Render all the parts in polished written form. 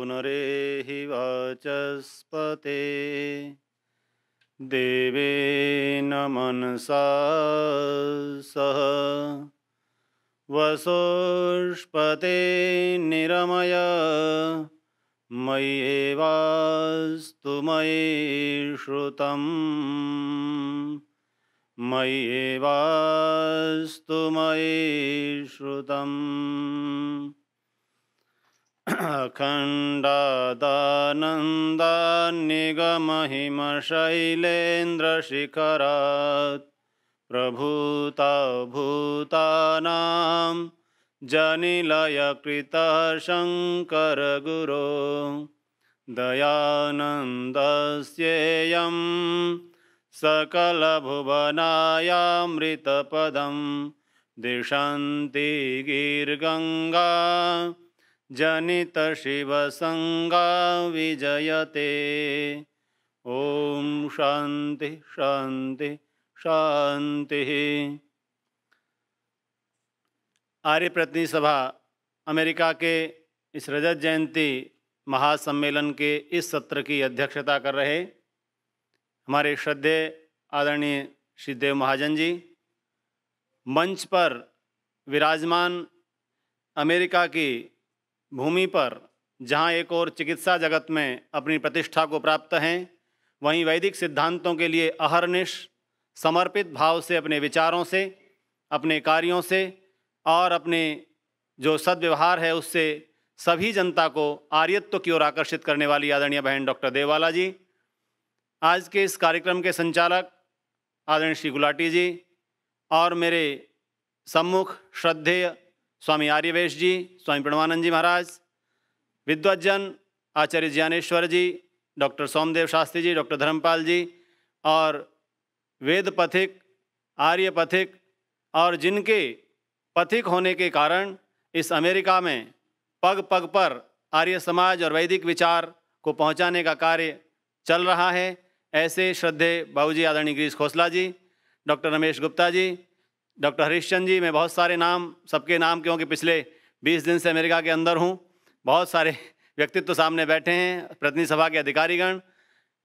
पुनरेहि वाचस्पते देवेन मनसा सह वसोष्पते निरमय मय्येवास्तु मयि श्रुतं मय्येवास्तु मयि श्रुतम् अखण्डादानन्दान्निगमहिमशैलेन्द्रशिखरात् प्रभूता भूतानां जनिलयकृतः शङ्करगुरो दयानन्दस्येयं सकलभुवनायामृतपदं दिशन्ति गिर्गङ्गा जनितशिवसंगा विजयते। ओम शांति शांति शांति। आर्य प्रतिनिधि सभा अमेरिका के इस रजत जयंती महासम्मेलन के इस सत्र की अध्यक्षता कर रहे हमारे श्रद्धेय आदरणीय श्री देव महाजन जी, मंच पर विराजमान अमेरिका की भूमि पर जहां एक और चिकित्सा जगत में अपनी प्रतिष्ठा को प्राप्त हैं, वहीं वैदिक सिद्धांतों के लिए अहर्निश समर्पित भाव से अपने विचारों से, अपने कार्यों से और अपने जो सद्व्यवहार है उससे सभी जनता को आर्यत्व की ओर आकर्षित करने वाली आदरणीय बहन डॉक्टर देववाला जी, आज के इस कार्यक्रम के संचालक आदरणीय श्री गुलाटी जी और मेरे सम्मुख श्रद्धेय स्वामी आर्यवेश जी, स्वामी प्रणवानंद जी महाराज, विद्वज्जन आचार्य ज्ञानेश्वर जी, डॉक्टर सोमदेव शास्त्री जी, डॉक्टर धर्मपाल जी और वेद पथिक, आर्य पथिक और जिनके पथिक होने के कारण इस अमेरिका में पग पग पर आर्य समाज और वैदिक विचार को पहुंचाने का कार्य चल रहा है, ऐसे श्रद्धेय बाबूजी आदरणीय गिरीश खोसला जी, डॉक्टर रमेश गुप्ता जी, डॉक्टर हरीशचंद जी, मैं बहुत सारे नाम, सबके नाम क्योंकि पिछले 20 दिन से अमेरिका के अंदर हूँ, बहुत सारे व्यक्तित्व सामने बैठे हैं, प्रतिनिधि सभा के अधिकारीगण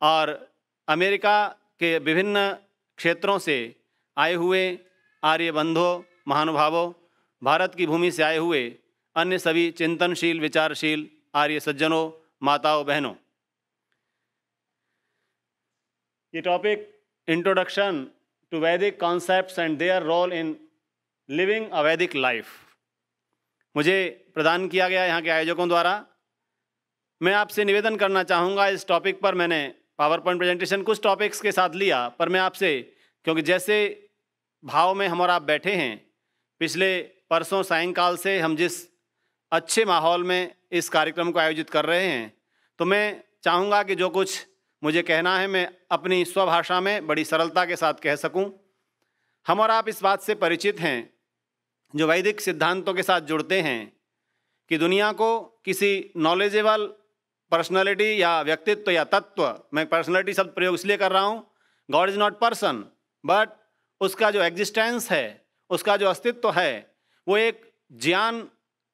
और अमेरिका के विभिन्न क्षेत्रों से आए हुए आर्य बंधुओं, महानुभावों, भारत की भूमि से आए हुए अन्य सभी चिंतनशील विचारशील आर्य सज्जनों, माताओं, बहनों। ये topic introduction to Vedic concepts and their role in living a Vedic life मुझे प्रदान किया गया यहाँ के आयोजकों द्वारा। मैं आपसे निवेदन करना चाहूँगा, इस टॉपिक पर मैंने पावर पॉइंट प्रेजेंटेशन कुछ टॉपिक्स के साथ लिया, पर मैं आपसे, क्योंकि जैसे भाव में हम और आप बैठे हैं, पिछले परसों सायंकाल से हम जिस अच्छे माहौल में इस कार्यक्रम को आयोजित कर रहे हैं, तो मैं चाहूँगा कि जो कुछ मुझे कहना है मैं अपनी स्वभाषा में बड़ी सरलता के साथ कह सकूं। हम और आप इस बात से परिचित हैं, जो वैदिक सिद्धांतों के साथ जुड़ते हैं, कि दुनिया को किसी नॉलेजेबल पर्सनालिटी या व्यक्तित्व या तत्व, मैं पर्सनालिटी शब्द प्रयोग इसलिए कर रहा हूं, God is not person, but उसका जो एग्जिस्टेंस है, उसका जो अस्तित्व है, वो एक ज्ञान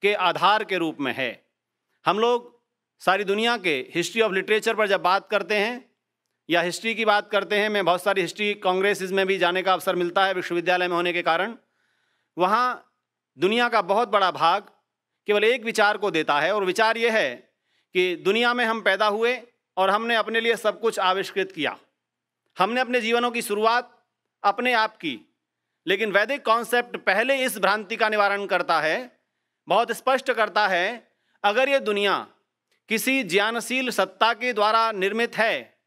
के आधार के रूप में है। हम लोग सारी दुनिया के हिस्ट्री ऑफ लिटरेचर पर जब बात करते हैं या हिस्ट्री की बात करते हैं, मैं बहुत सारी हिस्ट्री कांग्रेसेस में भी जाने का अवसर मिलता है विश्वविद्यालय में होने के कारण, वहाँ दुनिया का बहुत बड़ा भाग केवल एक विचार को देता है, और विचार ये है कि दुनिया में हम पैदा हुए और हमने अपने लिए सब कुछ आविष्कृत किया, हमने अपने जीवनों की शुरुआत अपने आप की। लेकिन वैदिक कॉन्सेप्ट पहले इस भ्रांति का निवारण करता है, बहुत स्पष्ट करता है, अगर ये दुनिया किसी ज्ञानशील सत्ता के द्वारा निर्मित है,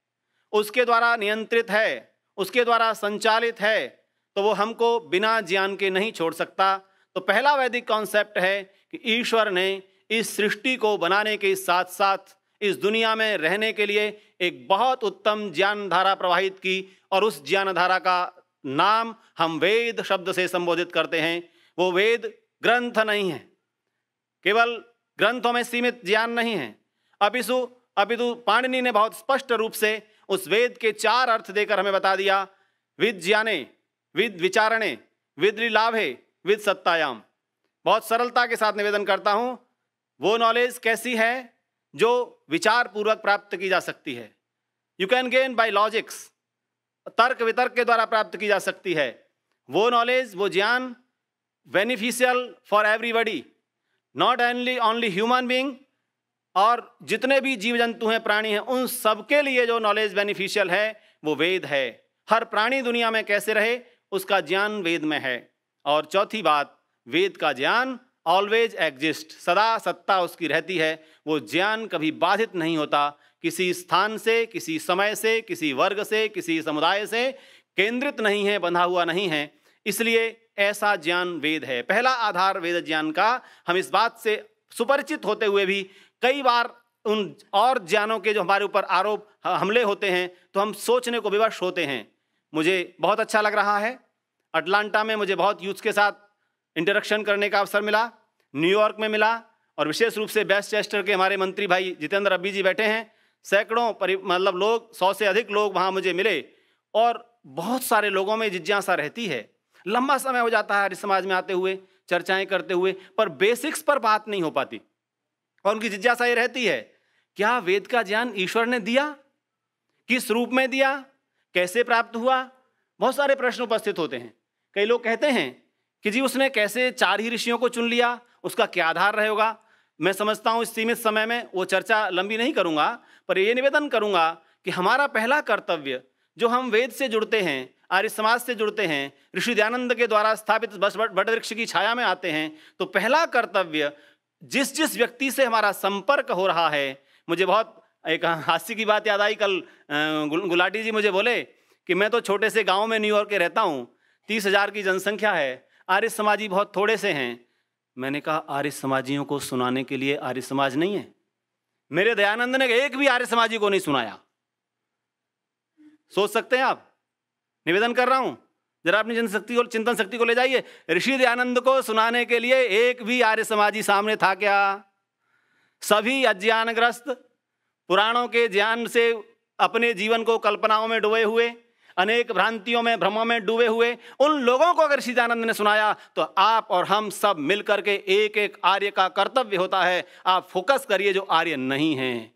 उसके द्वारा नियंत्रित है, उसके द्वारा संचालित है, तो वो हमको बिना ज्ञान के नहीं छोड़ सकता। तो पहला वैदिक कॉन्सेप्ट है कि ईश्वर ने इस सृष्टि को बनाने के साथ साथ इस दुनिया में रहने के लिए एक बहुत उत्तम ज्ञान धारा प्रवाहित की, और उस ज्ञान धारा का नाम हम वेद शब्द से संबोधित करते हैं। वो वेद ग्रंथ नहीं है, केवल ग्रंथों में सीमित ज्ञान नहीं है, अपितु पाणिनि ने बहुत स्पष्ट रूप से उस वेद के 4 अर्थ देकर हमें बता दिया, विद ज्ञाने, विद विचारणे, विद लाभे, विद सत्तायाम। बहुत सरलता के साथ निवेदन करता हूं, वो नॉलेज कैसी है जो विचार पूर्वक प्राप्त की जा सकती है। You can gain by logics, तर्क वितर्क के द्वारा प्राप्त की जा सकती है। वो नॉलेज, वो ज्ञान beneficial for everybody, not only human being, और जितने भी जीव जंतु हैं, प्राणी हैं, उन सबके लिए जो नॉलेज बेनिफिशियल है वो वेद है। हर प्राणी दुनिया में कैसे रहे उसका ज्ञान वेद में है। और चौथी बात, वेद का ज्ञान ऑलवेज एग्जिस्ट, सदा सत्ता उसकी रहती है। वो ज्ञान कभी बाधित नहीं होता, किसी स्थान से, किसी समय से, किसी वर्ग से, किसी समुदाय से केंद्रित नहीं है, बंधा हुआ नहीं है। इसलिए ऐसा ज्ञान वेद है। पहला आधार वेद ज्ञान का। हम इस बात से सुपरिचित होते हुए भी कई बार उन और ज्ञानों के जो हमारे ऊपर आरोप हमले होते हैं तो हम सोचने को विवश होते हैं। मुझे बहुत अच्छा लग रहा है, अटलांटा में मुझे बहुत यूथ के साथ इंटरेक्शन करने का अवसर मिला, न्यूयॉर्क में मिला, और विशेष रूप से वेस्टचेस्टर के हमारे मंत्री भाई जितेंद्र अब्बी जी बैठे हैं। सैकड़ों मतलब लोग, 100 से अधिक लोग वहाँ मुझे मिले, और बहुत सारे लोगों में जिज्ञासा रहती है। लंबा समय हो जाता है आर्य समाज में आते हुए, चर्चाएं करते हुए, पर बेसिक्स पर बात नहीं हो पाती। और उनकी जिज्ञासा ये रहती है, क्या वेद का ज्ञान ईश्वर ने दिया, किस रूप में दिया, कैसे प्राप्त हुआ? बहुत सारे प्रश्न उपस्थित होते हैं। कई लोग कहते हैं कि जी उसने कैसे 4 ही ऋषियों को चुन लिया, उसका क्या आधार रहेगा। मैं समझता हूँ इस सीमित समय में वो चर्चा लंबी नहीं करूँगा, पर ये निवेदन करूँगा कि हमारा पहला कर्तव्य, जो हम वेद से जुड़ते हैं, आर्य समाज से जुड़ते हैं, ऋषि दयानंद के द्वारा स्थापित वट वृक्ष की छाया में आते हैं, तो पहला कर्तव्य जिस जिस व्यक्ति से हमारा संपर्क हो रहा है। मुझे बहुत एक हास्य की बात याद आई। कल गुलाटी जी मुझे बोले कि मैं तो छोटे से गांव में न्यूयॉर्क के रहता हूँ, 30,000 की जनसंख्या है, आर्य समाजी बहुत थोड़े से हैं। मैंने कहा आर्य समाजियों को सुनाने के लिए आर्य समाज नहीं है। मेरे दयानंद ने एक भी आर्य समाजी को नहीं सुनाया। सोच सकते हैं आप? निवेदन कर रहा हूं, जरा अपनी जनशक्ति को, चिंतन शक्ति को ले जाइए। ऋषि दयानंद को सुनाने के लिए एक भी आर्य समाजी सामने था क्या? सभी अज्ञानग्रस्त, पुराणों के ज्ञान से अपने जीवन को कल्पनाओं में डुबे हुए, अनेक भ्रांतियों में, भ्रमों में डूबे हुए उन लोगों को अगर ऋषि दयानंद ने सुनाया, तो आप और हम सब मिलकर के एक एक आर्य का कर्तव्य होता है। आप फोकस करिए जो आर्य नहीं हैं।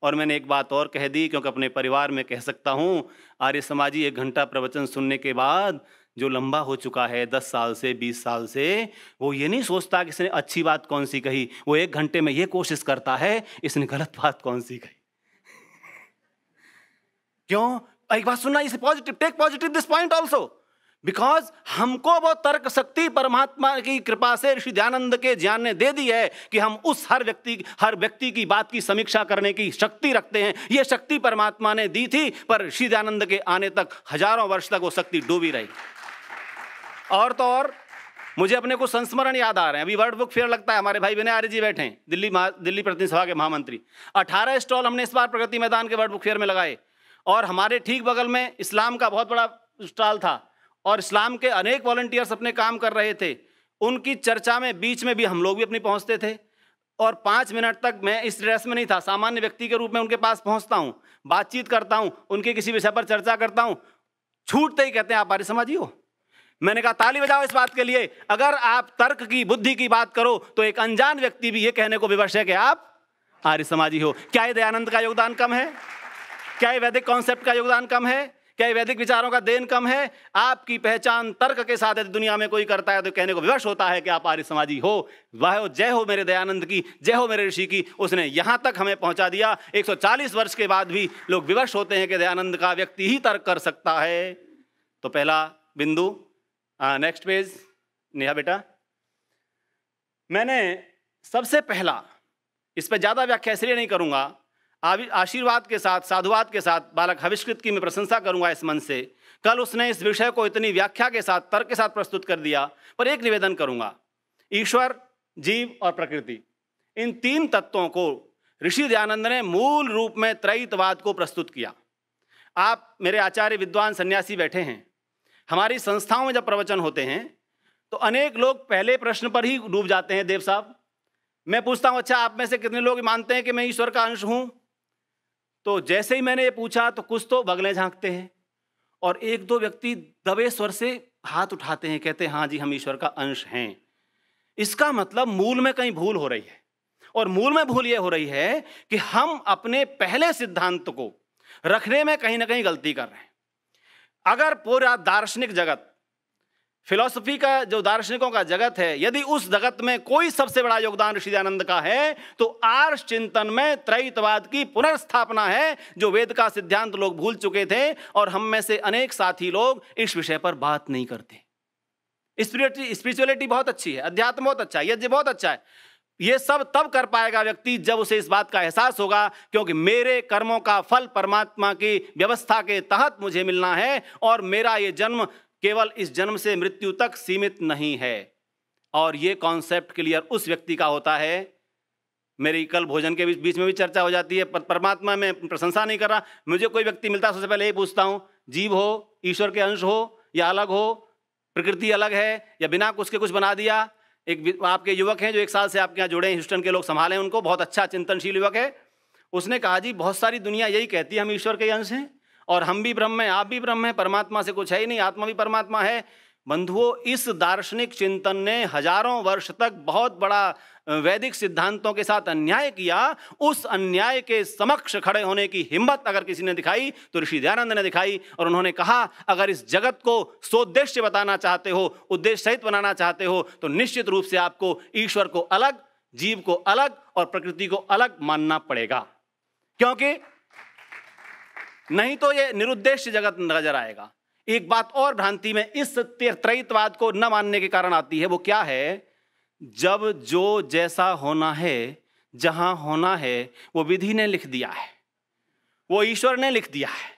और मैंने एक बात और कह दी, क्योंकि अपने परिवार में कह सकता हूँ, आर्य समाजी 1 घंटा प्रवचन सुनने के बाद जो लंबा हो चुका है 10 साल से, 20 साल से, वो ये नहीं सोचता कि इसने अच्छी बात कौन सी कही। वो 1 घंटे में ये कोशिश करता है इसने गलत बात कौन सी कही। क्यों? एक बात सुनना, इसे positive, take positive this point also, because हमको वो तर्क शक्ति परमात्मा की कृपा से ऋषि दयानंद के ज्ञान ने दे दी है कि हम उस हर व्यक्ति की बात की समीक्षा करने की शक्ति रखते हैं। ये शक्ति परमात्मा ने दी थी, पर ऋषि दयानंद के आने तक हजारों वर्ष तक वो शक्ति डूबी रही। और तो और मुझे अपने को संस्मरण याद आ रहे हैं। अभी वर्ल्ड बुक फेयर लगता है, हमारे भाई विनय आर्य जी बैठे हैं, दिल्ली प्रतिनिधि सभा के महामंत्री। 18 स्टॉल हमने इस बार प्रगति मैदान के वर्ल्ड बुक फेयर में लगाए, और हमारे ठीक बगल में इस्लाम का बहुत बड़ा स्टॉल था, और इस्लाम के अनेक वॉलंटियर्स अपने काम कर रहे थे। उनकी चर्चा में बीच में भी हम लोग भी अपनी पहुंचते थे, और 5 मिनट तक मैं इस ड्रेस में नहीं था, सामान्य व्यक्ति के रूप में उनके पास पहुंचता हूं, बातचीत करता हूं, उनके किसी विषय पर चर्चा करता हूं। छूटते ही कहते हैं आप आर्य समाजी हो। मैंने कहा ताली बजाओ इस बात के लिए। अगर आप तर्क की, बुद्धि की बात करो तो एक अनजान व्यक्ति भी ये कहने को विवश है कि आप आर्य समाजी हो। क्या ये दयानंद का योगदान कम है? क्या ये वैदिक कॉन्सेप्ट का योगदान कम है? क्या ये वैदिक विचारों का देन कम है? आपकी पहचान तर्क के साथ यदि दुनिया में कोई करता है तो कहने को विवश होता है कि आप आर्य समाजी हो। वाह, जय हो मेरे दयानंद की, जय हो मेरे ऋषि की। उसने यहां तक हमें पहुंचा दिया। 140 वर्ष के बाद भी लोग विवश होते हैं कि दयानंद का व्यक्ति ही तर्क कर सकता है। तो पहला बिंदु, नेक्स्ट पेज नेहा बेटा। मैंने सबसे पहला, इस पर ज्यादा व्याख्या इसलिए नहीं करूंगा, आशीर्वाद के साथ, साधुवाद के साथ बालक हविष्कृत की मैं प्रशंसा करूंगा इस मन से। कल उसने इस विषय को इतनी व्याख्या के साथ, तर्क के साथ प्रस्तुत कर दिया। पर एक निवेदन करूंगा, ईश्वर, जीव और प्रकृति, इन 3 तत्वों को ऋषि दयानंद ने मूल रूप में त्रैतवाद को प्रस्तुत किया। आप मेरे आचार्य विद्वान सन्यासी बैठे हैं, हमारी संस्थाओं में जब प्रवचन होते हैं तो अनेक लोग पहले प्रश्न पर ही डूब जाते हैं। देव साहब, मैं पूछता हूं अच्छा आप में से कितने लोग मानते हैं कि मैं ईश्वर का अंश हूं? तो जैसे ही मैंने ये पूछा तो कुछ तो बगलें झांकते हैं, और 1-2 व्यक्ति दबे स्वर से हाथ उठाते हैं, कहते हैं हाँ जी हम ईश्वर का अंश हैं। इसका मतलब मूल में कहीं भूल हो रही है। और मूल में भूल ये हो रही है कि हम अपने पहले सिद्धांत को रखने में कहीं ना कहीं गलती कर रहे हैं। अगर पूरा दार्शनिक जगत, फिलॉसफी का जो दार्शनिकों का जगत है, यदि उस जगत में कोई सबसे बड़ा योगदान ऋषि दयानंद का है तो आर्ष चिंतन में त्रैतवाद की पुनर्स्थापना है, जो वेद का सिद्धांत लोग भूल चुके थे और हम में से अनेक साथी लोग इस विषय पर बात नहीं करते। स्पिरिचुअलिटी बहुत अच्छी है, अध्यात्म बहुत अच्छा है, यज्ञ बहुत अच्छा है, ये सब तब कर पाएगा व्यक्ति जब उसे इस बात का एहसास होगा क्योंकि मेरे कर्मों का फल परमात्मा की व्यवस्था के तहत मुझे मिलना है और मेरा ये जन्म केवल इस जन्म से मृत्यु तक सीमित नहीं है। और ये कॉन्सेप्ट क्लियर उस व्यक्ति का होता है। मेरी कल भोजन के बीच में भी चर्चा हो जाती है, परमात्मा में प्रशंसा नहीं कर रहा, मुझे कोई व्यक्ति मिलता है सबसे पहले यही पूछता हूँ, जीव हो, ईश्वर के अंश हो या अलग हो, प्रकृति अलग है या बिना उसके कुछ बना दिया। एक आपके युवक हैं जो 1 साल से आपके यहाँ जुड़े हैं, ह्यूस्टन के लोग संभालें उनको, बहुत अच्छा चिंतनशील युवक है। उसने कहा जी बहुत सारी दुनिया यही कहती है हम ईश्वर के अंश हैं और हम भी ब्रह्म हैं, आप भी ब्रह्म हैं, परमात्मा से कुछ है ही नहीं, आत्मा भी परमात्मा है। बंधुओं, इस दार्शनिक चिंतन ने हजारों वर्ष तक बहुत बड़ा वैदिक सिद्धांतों के साथ अन्याय किया। उस अन्याय के समक्ष खड़े होने की हिम्मत अगर किसी ने दिखाई तो ऋषि दयानंद ने दिखाई और उन्होंने कहा अगर इस जगत को सोद्देश्य बताना चाहते हो, उद्देश्य सहित बनाना चाहते हो तो निश्चित रूप से आपको ईश्वर को अलग, जीव को अलग और प्रकृति को अलग मानना पड़ेगा, क्योंकि नहीं तो ये निरुद्देश्य जगत नजर आएगा। एक बात और भ्रांति में इस त्रैतवाद को न मानने के कारण आती है, वो क्या है? जब जो जैसा होना है, जहां होना है, वो विधि ने लिख दिया है, वो ईश्वर ने लिख दिया है।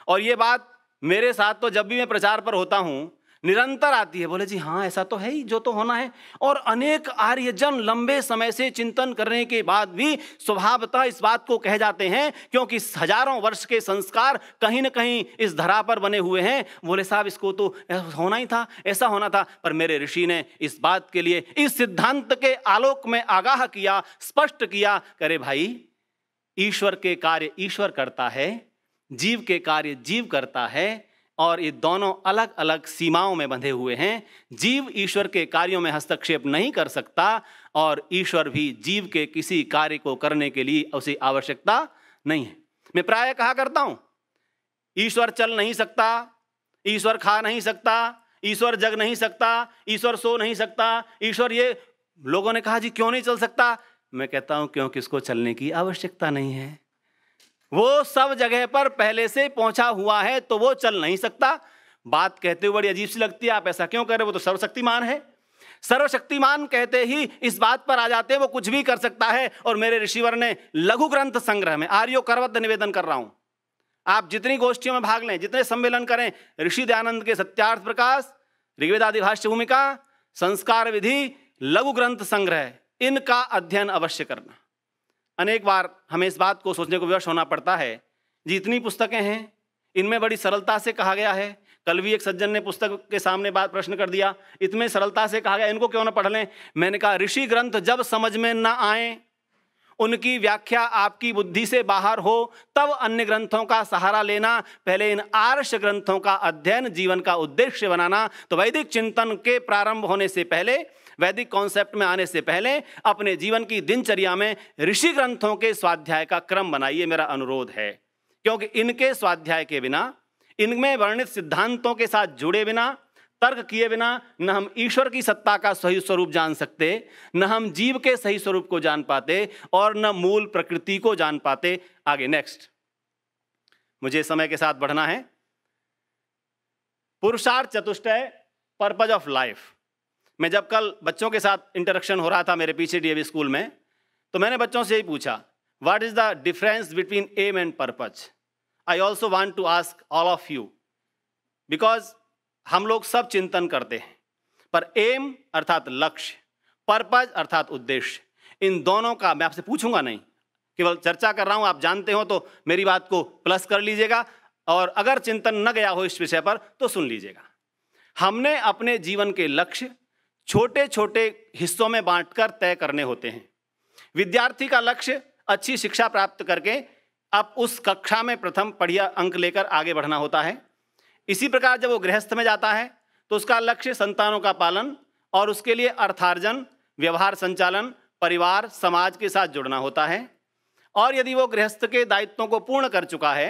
और ये बात मेरे साथ तो जब भी मैं प्रचार पर होता हूं निरंतर आती है, बोले जी हाँ ऐसा तो है ही, जो तो होना है। और अनेक आर्यजन लंबे समय से चिंतन करने के बाद भी स्वभावतः इस बात को कह जाते हैं, क्योंकि हजारों वर्ष के संस्कार कहीं न कहीं इस धरा पर बने हुए हैं। बोले साहब इसको तो होना ही था, ऐसा होना था। पर मेरे ऋषि ने इस बात के लिए इस सिद्धांत के आलोक में आगाह किया, स्पष्ट किया, करे भाई ईश्वर के कार्य ईश्वर करता है, जीव के कार्य जीव करता है और ये दोनों अलग अलग सीमाओं में बंधे हुए हैं। जीव ईश्वर के कार्यों में हस्तक्षेप नहीं कर सकता और ईश्वर भी जीव के किसी कार्य को करने के लिए उसे आवश्यकता नहीं है। मैं प्रायः कहा करता हूं ईश्वर चल नहीं सकता, ईश्वर खा नहीं सकता, ईश्वर जग नहीं सकता, ईश्वर सो नहीं सकता, ईश्वर ये। लोगों ने कहा जी क्यों नहीं चल सकता? मैं कहता हूं क्योंकि इसको चलने की आवश्यकता नहीं है, वो सब जगह पर पहले से पहुंचा हुआ है तो वो चल नहीं सकता। बात कहते हुए बड़ी अजीब सी लगती है, आप ऐसा क्यों कर रहे हो, वो तो सर्वशक्तिमान है। सर्वशक्तिमान कहते ही इस बात पर आ जाते हैं वो कुछ भी कर सकता है। और मेरे ऋषिवर ने लघु ग्रंथ संग्रह में आर्यो करवद्ध निवेदन कर रहा हूं, आप जितनी गोष्ठियों में भाग लें, जितने सम्मेलन करें, ऋषि दयानंद के सत्यार्थ प्रकाश, ऋग्वेदादि भाष्य भूमिका, संस्कार विधि, लघु ग्रंथ संग्रह, इनका अध्ययन अवश्य करना। अनेक बार हमें इस बात को सोचने को विवश होना पड़ता है, जितनी पुस्तकें हैं इनमें बड़ी सरलता से कहा गया है। कल भी एक सज्जन ने पुस्तक के सामने बात प्रश्न कर दिया, इतने सरलता से कहा गया, इनको क्यों ना पढ़ लें? मैंने कहा ऋषि ग्रंथ जब समझ में ना आए, उनकी व्याख्या आपकी बुद्धि से बाहर हो, तब अन्य ग्रंथों का सहारा लेना। पहले इन आर्ष ग्रंथों का अध्ययन जीवन का उद्देश्य बनाना। तो वैदिक चिंतन के प्रारंभ होने से पहले, वैदिक कॉन्सेप्ट में आने से पहले अपने जीवन की दिनचर्या में ऋषि ग्रंथों के स्वाध्याय का क्रम बनाइए, मेरा अनुरोध है। क्योंकि इनके स्वाध्याय के बिना, इनमें वर्णित सिद्धांतों के साथ जुड़े बिना, तर्क किए बिना न हम ईश्वर की सत्ता का सही स्वरूप जान सकते, न हम जीव के सही स्वरूप को जान पाते और न मूल प्रकृति को जान पाते। आगे नेक्स्ट, मुझे समय के साथ बढ़ना है। पुरुषार्थ चतुष्टय, पर्पज ऑफ लाइफ। मैं जब कल बच्चों के साथ इंटरेक्शन हो रहा था मेरे पीछे डीएवी स्कूल में, तो मैंने बच्चों से यही पूछा, what is the difference between aim and purpose? I also want to ask all of you, because हम लोग सब चिंतन करते हैं, पर एम अर्थात लक्ष्य, पर्पज अर्थात उद्देश्य, इन दोनों का मैं आपसे पूछूंगा नहीं, केवल चर्चा कर रहा हूं। आप जानते हो तो मेरी बात को प्लस कर लीजिएगा, और अगर चिंतन न गया हो इस विषय पर तो सुन लीजिएगा। हमने अपने जीवन के लक्ष्य छोटे छोटे हिस्सों में बांटकर तय करने होते हैं। विद्यार्थी का लक्ष्य अच्छी शिक्षा प्राप्त करके अब उस कक्षा में प्रथम बढ़िया अंक लेकर आगे बढ़ना होता है। इसी प्रकार जब वो गृहस्थ में जाता है तो उसका लक्ष्य संतानों का पालन और उसके लिए अर्थार्जन, व्यवहार संचालन, परिवार, समाज के साथ जुड़ना होता है। और यदि वो गृहस्थ के दायित्वों को पूर्ण कर चुका है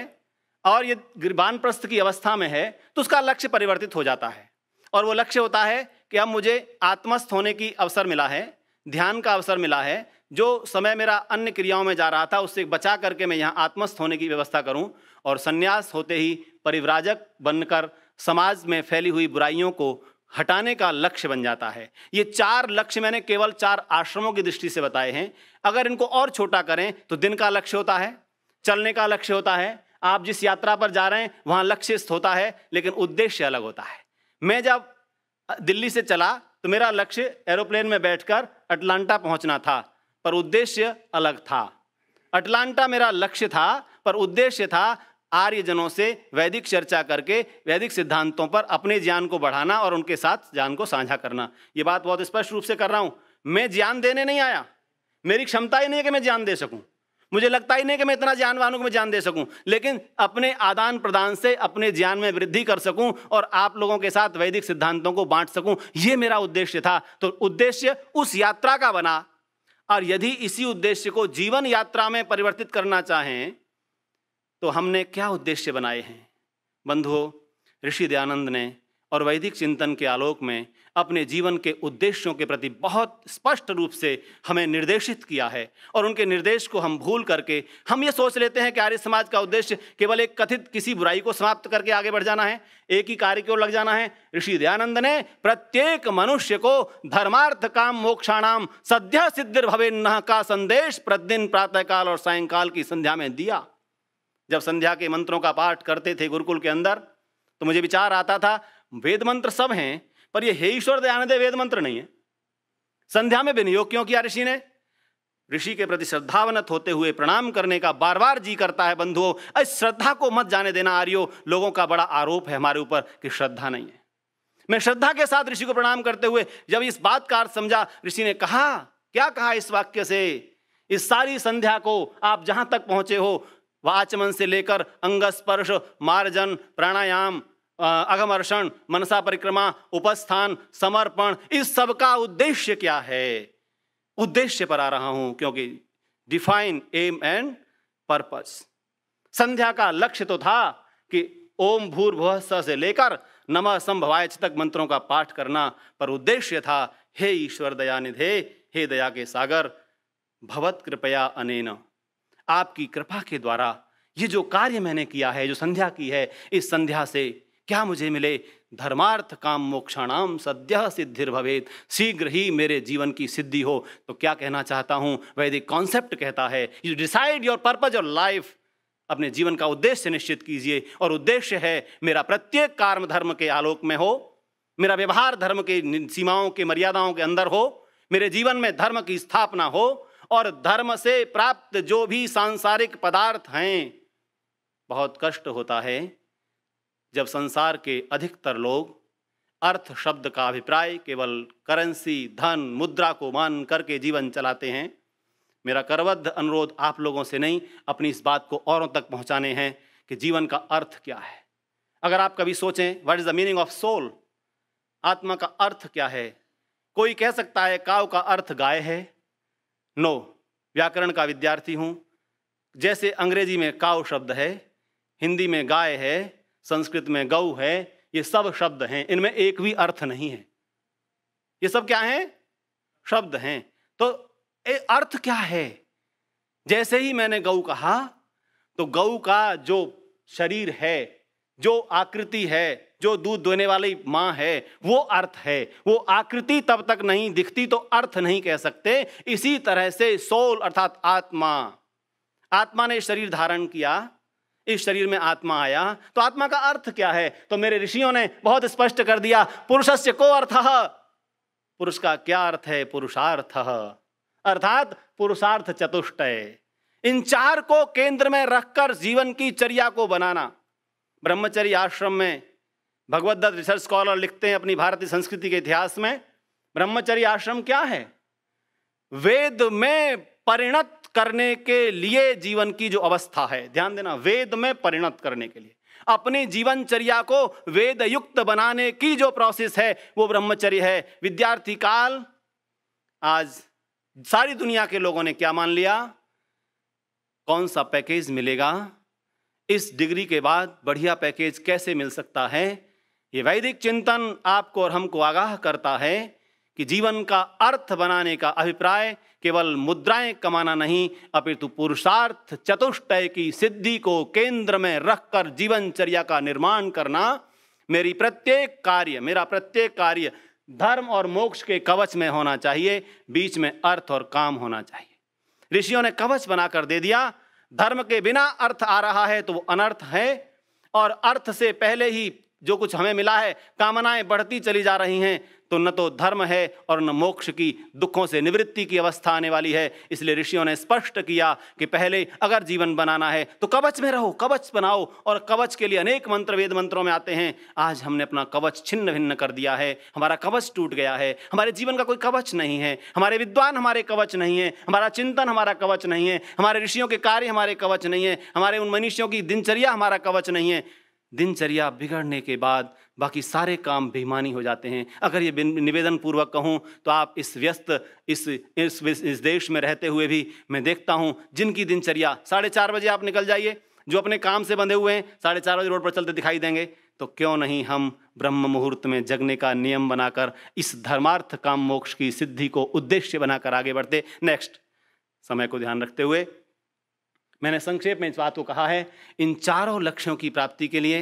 और ये वानप्रस्थ की अवस्था में है तो उसका लक्ष्य परिवर्तित हो जाता है। और वो लक्ष्य होता है कि अब मुझे आत्मस्थ होने की अवसर मिला है, ध्यान का अवसर मिला है। जो समय मेरा अन्य क्रियाओं में जा रहा था उससे बचा करके मैं यहाँ आत्मस्थ होने की व्यवस्था करूँ। और संन्यास होते ही परिव्राजक बनकर समाज में फैली हुई बुराइयों को हटाने का लक्ष्य बन जाता है। ये 4 लक्ष्य मैंने केवल 4 आश्रमों की दृष्टि से बताए हैं। अगर इनको और छोटा करें तो दिन का लक्ष्य होता है, चलने का लक्ष्य होता है, आप जिस यात्रा पर जा रहे हैं वहां लक्ष्य होता है, लेकिन उद्देश्य अलग होता है। मैं जब दिल्ली से चला तो मेरा लक्ष्य एरोप्लेन में बैठकर अटलांटा पहुंचना था, पर उद्देश्य अलग था। अटलांटा मेरा लक्ष्य था, पर उद्देश्य था आर्यजनों से वैदिक चर्चा करके वैदिक सिद्धांतों पर अपने ज्ञान को बढ़ाना और उनके साथ ज्ञान को साझा करना। ये बात बहुत स्पष्ट रूप से कर रहा हूं। मैं ज्ञान देने नहीं आया, मेरी क्षमता ही नहीं है कि मैं ज्ञान दे सकूं, मुझे लगता ही नहीं कि मैं इतना ज्ञानवान हूं कि मैं ज्ञान दे सकूं, लेकिन अपने आदान प्रदान से अपने ज्ञान में वृद्धि कर सकूं और आप लोगों के साथ वैदिक सिद्धांतों को बांट सकूं। यह मेरा उद्देश्य था। तो उद्देश्य उस यात्रा का बना। और यदि इसी उद्देश्य को जीवन यात्रा में परिवर्तित करना चाहें तो हमने क्या उद्देश्य बनाए हैं? बंधुओं, ऋषि दयानंद ने और वैदिक चिंतन के आलोक में अपने जीवन के उद्देश्यों के प्रति बहुत स्पष्ट रूप से हमें निर्देशित किया है। और उनके निर्देश को हम भूल करके हम ये सोच लेते हैं कि आर्य समाज का उद्देश्य केवल एक कथित किसी बुराई को समाप्त करके आगे बढ़ जाना है, एक ही कार्य की ओर लग जाना है। ऋषि दयानंद ने प्रत्येक मनुष्य को धर्मार्थ काम मोक्षाणाम सद्य सिद्धिर्भवेन्नः का संदेश प्रतिदिन प्रातःकाल और सायंकाल की संध्या में दिया। जब संध्या के मंत्रों का पाठ करते थे गुरुकुल के अंदर तो मुझे विचार आता था, वेद मंत्र सब हैं पर ये हे ईश्वर दयानंद वेद मंत्र नहीं है। संध्या में विनियोग क्यों किया ऋषि ने? ऋषि के प्रति श्रद्धावनत होते हुए प्रणाम करने का बार बार जी करता है। बंधुओं, इस श्रद्धा को मत जाने देना। आर्यो लोगों का बड़ा आरोप है हमारे ऊपर कि श्रद्धा नहीं है। मैं श्रद्धा के साथ ऋषि को प्रणाम करते हुए जब इस बात का अर्थ समझा, ऋषि ने कहा, क्या कहा इस वाक्य से? इस सारी संध्या को आप जहां तक पहुंचे हो, वाचमन से लेकर अंगस्पर्श, मार्जन, प्राणायाम, अगमर्षण, मनसा परिक्रमा, उपस्थान, समर्पण, इस सब का उद्देश्य क्या है? उद्देश्य पर आ रहा हूं, क्योंकि डिफाइन एम एंड पर्पस। संध्या का लक्ष्य तो था कि ओम भूर्भुवः स्वः से लेकर नमः संभवाय तक मंत्रों का पाठ करना, पर उद्देश्य था, हे ईश्वर दयानिधे, हे दया के सागर, भवत कृपया अनेन, आपकी कृपा के द्वारा ये जो कार्य मैंने किया है, जो संध्या की है, इस संध्या से क्या मुझे मिले? धर्मार्थ काम मोक्षाणाम सद्यः सिद्धिर्भवेत्, शीघ्र ही मेरे जीवन की सिद्धि हो। तो क्या कहना चाहता हूं? वैदिक कॉन्सेप्ट कहता है, यू डिसाइड योर पर्पज और लाइफ। अपने जीवन का उद्देश्य निश्चित कीजिए, और उद्देश्य है मेरा प्रत्येक कर्म धर्म के आलोक में हो, मेरा व्यवहार धर्म के सीमाओं के मर्यादाओं के अंदर हो, मेरे जीवन में धर्म की स्थापना हो, और धर्म से प्राप्त जो भी सांसारिक पदार्थ हैं। बहुत कष्ट होता है जब संसार के अधिकतर लोग अर्थ शब्द का अभिप्राय केवल करेंसी, धन, मुद्रा को मान करके जीवन चलाते हैं। मेरा करबद्ध अनुरोध आप लोगों से नहीं, अपनी इस बात को औरों तक पहुंचाने हैं कि जीवन का अर्थ क्या है। अगर आप कभी सोचें, what is the meaning of soul, आत्मा का अर्थ क्या है? कोई कह सकता है काव का अर्थ गाय है। नो, व्याकरण का विद्यार्थी हूं। जैसे अंग्रेजी में काव शब्द है, हिंदी में गाय है, संस्कृत में गौ है, ये सब शब्द हैं, इनमें एक भी अर्थ नहीं है। ये सब क्या हैं? शब्द हैं। तो अर्थ क्या है? जैसे ही मैंने गौ कहा तो गौ का जो शरीर है, जो आकृति है, जो दूध देने वाली मां है, वो अर्थ है। वो आकृति तब तक नहीं दिखती तो अर्थ नहीं कह सकते। इसी तरह से सोल अर्थात आत्मा, आत्मा ने शरीर धारण किया, इस शरीर में आत्मा आया, तो आत्मा का अर्थ क्या है? तो मेरे ऋषियों ने बहुत स्पष्ट कर दिया, पुरुषस्य को अर्थः, पुरुष का क्या अर्थ है? पुरुषार्थः, अर्थात पुरुषार्थ चतुष्टय। इन 4 को केंद्र में रखकर जीवन की चर्या को बनाना। ब्रह्मचर्य आश्रम में भगवत दत्त रिसर्च स्कॉलर लिखते हैं अपनी भारतीय संस्कृति के इतिहास में, ब्रह्मचर्य आश्रम क्या है? वेद में परिणत करने के लिए जीवन की जो अवस्था है, ध्यान देना, वेद में परिणत करने के लिए अपनी जीवनचर्या को वेद युक्त बनाने की जो प्रोसेस है वो ब्रह्मचर्य है। विद्यार्थी काल आज सारी दुनिया के लोगों ने क्या मान लिया? कौन सा पैकेज मिलेगा, इस डिग्री के बाद बढ़िया पैकेज कैसे मिल सकता है। ये वैदिक चिंतन आपको और हमको आगाह करता है कि जीवन का अर्थ बनाने का अभिप्राय केवल मुद्राएं कमाना नहीं, अपितु पुरुषार्थ चतुष्टय की सिद्धि को केंद्र में रखकर जीवनचर्या का निर्माण करना। मेरा प्रत्येक कार्य धर्म और मोक्ष के कवच में होना चाहिए, बीच में अर्थ और काम होना चाहिए। ऋषियों ने कवच बनाकर दे दिया। धर्म के बिना अर्थ आ रहा है तो वो अनर्थ है, और अर्थ से पहले ही जो कुछ हमें मिला है, कामनाएं बढ़ती चली जा रही हैं, तो न तो धर्म है और न मोक्ष की, दुखों से निवृत्ति की अवस्था आने वाली है। इसलिए ऋषियों ने स्पष्ट किया कि पहले अगर जीवन बनाना है तो कवच में रहो, कवच बनाओ। और कवच के लिए अनेक मंत्र वेद मंत्रों में आते हैं। आज हमने अपना कवच छिन्न भिन्न कर दिया है, हमारा कवच टूट गया है, हमारे जीवन का कोई कवच नहीं है, हमारे विद्वान हमारे कवच नहीं है, हमारा चिंतन हमारा कवच नहीं है, हमारे ऋषियों के कार्य हमारे कवच नहीं है, हमारे उन मनुष्यों की दिनचर्या हमारा कवच नहीं है। दिनचर्या बिगड़ने के बाद बाकी सारे काम बेईमानी हो जाते हैं। अगर ये निवेदन पूर्वक कहूँ तो आप इस व्यस्त इस देश में रहते हुए भी मैं देखता हूँ जिनकी दिनचर्या 4:30 बजे आप निकल जाइए, जो अपने काम से बंधे हुए हैं 4:30 बजे रोड पर चलते दिखाई देंगे। तो क्यों नहीं हम ब्रह्म मुहूर्त में जगने का नियम बनाकर इस धर्मार्थ काम मोक्ष की सिद्धि को उद्देश्य बनाकर आगे बढ़ते। नेक्स्ट, समय को ध्यान रखते हुए मैंने संक्षेप में इस बात को कहा है। इन चारों लक्ष्यों की प्राप्ति के लिए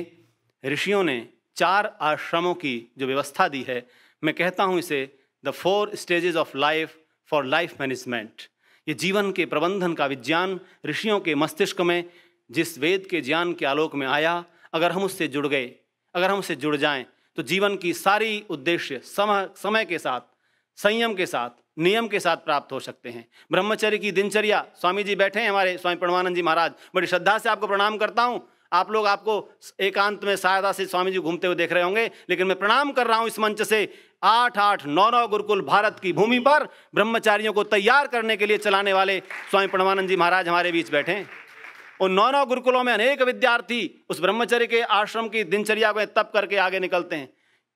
ऋषियों ने 4 आश्रमों की जो व्यवस्था दी है, मैं कहता हूं इसे the 4 stages of life for life management. ये जीवन के प्रबंधन का विज्ञान ऋषियों के मस्तिष्क में जिस वेद के ज्ञान के आलोक में आया, अगर हम उससे जुड़ गए, अगर हम उससे जुड़ जाएं, तो जीवन की सारी उद्देश्य समय के साथ, संयम के साथ, नियम के साथ प्राप्त हो सकते हैं। ब्रह्मचर्य की दिनचर्या, स्वामी जी बैठे हैं हमारे, स्वामी परमानंद जी महाराज, बड़ी श्रद्धा से आपको प्रणाम करता हूं। आप लोग आपको एकांत में सहायता से स्वामी जी घूमते हुए देख रहे होंगे, लेकिन मैं प्रणाम कर रहा हूं इस मंच से 8-8, 9-9 गुरुकुल भारत की भूमि पर ब्रह्मचारियों को तैयार करने के लिए चलाने वाले स्वामी परमानंद जी महाराज हमारे बीच बैठे हैं। उन 9-9 गुरुकुलों में अनेक विद्यार्थी उस ब्रह्मचर्य के आश्रम की दिनचर्या में तप करके आगे निकलते हैं।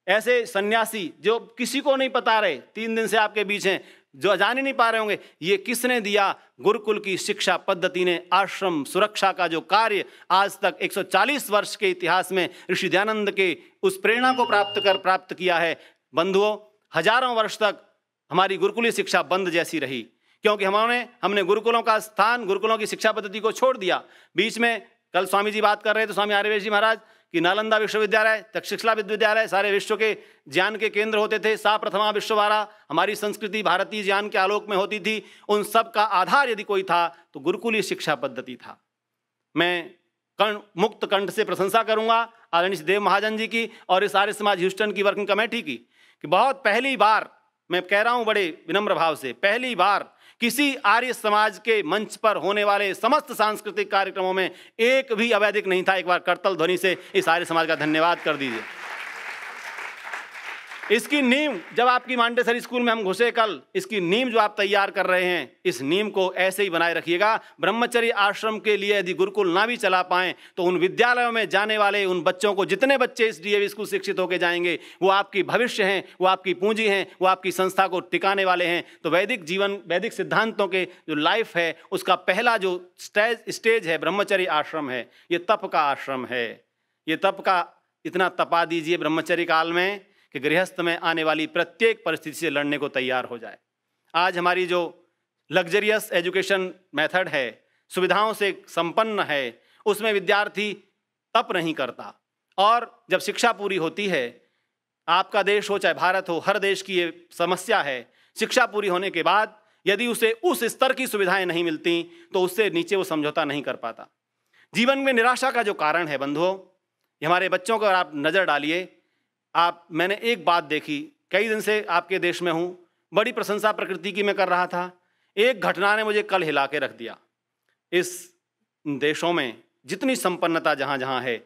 ऐसे सन्यासी जो किसी को नहीं पता रहे, 3 दिन से आपके बीच हैं, जो जान ही नहीं पा रहे होंगे ये किसने दिया। गुरुकुल की शिक्षा पद्धति ने आश्रम सुरक्षा का जो कार्य आज तक 140 वर्ष के इतिहास में ऋषि दयानंद के उस प्रेरणा को प्राप्त किया है। बंधुओं, हजारों वर्ष तक हमारी गुरुकुलीय शिक्षा बंद जैसी रही, क्योंकि हमने गुरुकुलों का स्थान, गुरुकुलों की शिक्षा पद्धति को छोड़ दिया। बीच में कल स्वामी जी बात कर रहे थे, स्वामी आर्यवेश जी महाराज, कि नालंदा विश्वविद्यालय, तक्षशिला विश्वविद्यालय सारे विश्व के ज्ञान के केंद्र होते थे। सा प्रथमा विश्ववारा, हमारी संस्कृति भारतीय ज्ञान के आलोक में होती थी। उन सब का आधार यदि कोई था तो गुरुकुलीय शिक्षा पद्धति था। मैं मुक्त कंठ से प्रशंसा करूंगा आदरणीय देव महाजन जी की और इस आर्य समाज ह्यूस्टन की वर्किंग कमेटी की, कि बहुत पहली बार, मैं कह रहा हूं बड़े विनम्र भाव से, पहली बार किसी आर्य समाज के मंच पर होने वाले समस्त सांस्कृतिक कार्यक्रमों में एक भी अवैधिक नहीं था। एक बार करतल ध्वनि से इस आर्य समाज का धन्यवाद कर दीजिए। इसकी नींव, जब आपकी मांटेसरी स्कूल में हम घुसे कल, इसकी नींव जो आप तैयार कर रहे हैं, इस नींव को ऐसे ही बनाए रखिएगा। ब्रह्मचर्य आश्रम के लिए यदि गुरुकुल ना भी चला पाएं तो उन विद्यालयों में जाने वाले उन बच्चों को, जितने बच्चे इस डीएवी स्कूल शिक्षित होकर जाएंगे, वो आपकी भविष्य हैं, वो आपकी पूंजी हैं, वो आपकी संस्था को टिकाने वाले हैं। तो वैदिक जीवन, वैदिक सिद्धांतों के जो लाइफ है, उसका पहला जो स्टेज है ब्रह्मचर्य आश्रम है। ये तप का आश्रम है। ये तप का इतना तपा दीजिए ब्रह्मचर्य काल में कि गृहस्थ में आने वाली प्रत्येक परिस्थिति से लड़ने को तैयार हो जाए। आज हमारी जो लग्जरियस एजुकेशन मेथड है, सुविधाओं से संपन्न है, उसमें विद्यार्थी तप नहीं करता। और जब शिक्षा पूरी होती है, आपका देश हो चाहे भारत हो, हर देश की ये समस्या है, शिक्षा पूरी होने के बाद यदि उसे उस स्तर की सुविधाएं नहीं मिलती तो उससे नीचे वो समझौता नहीं कर पाता। जीवन में निराशा का जो कारण है बंधुओं, हमारे बच्चों को आप नज़र डालिए। मैंने एक बात देखी, कई दिन से आपके देश में हूँ, बड़ी प्रशंसा प्रकृति की मैं कर रहा था। एक घटना ने मुझे कल हिला के रख दिया। इस देशों में जितनी संपन्नता जहाँ जहाँ है,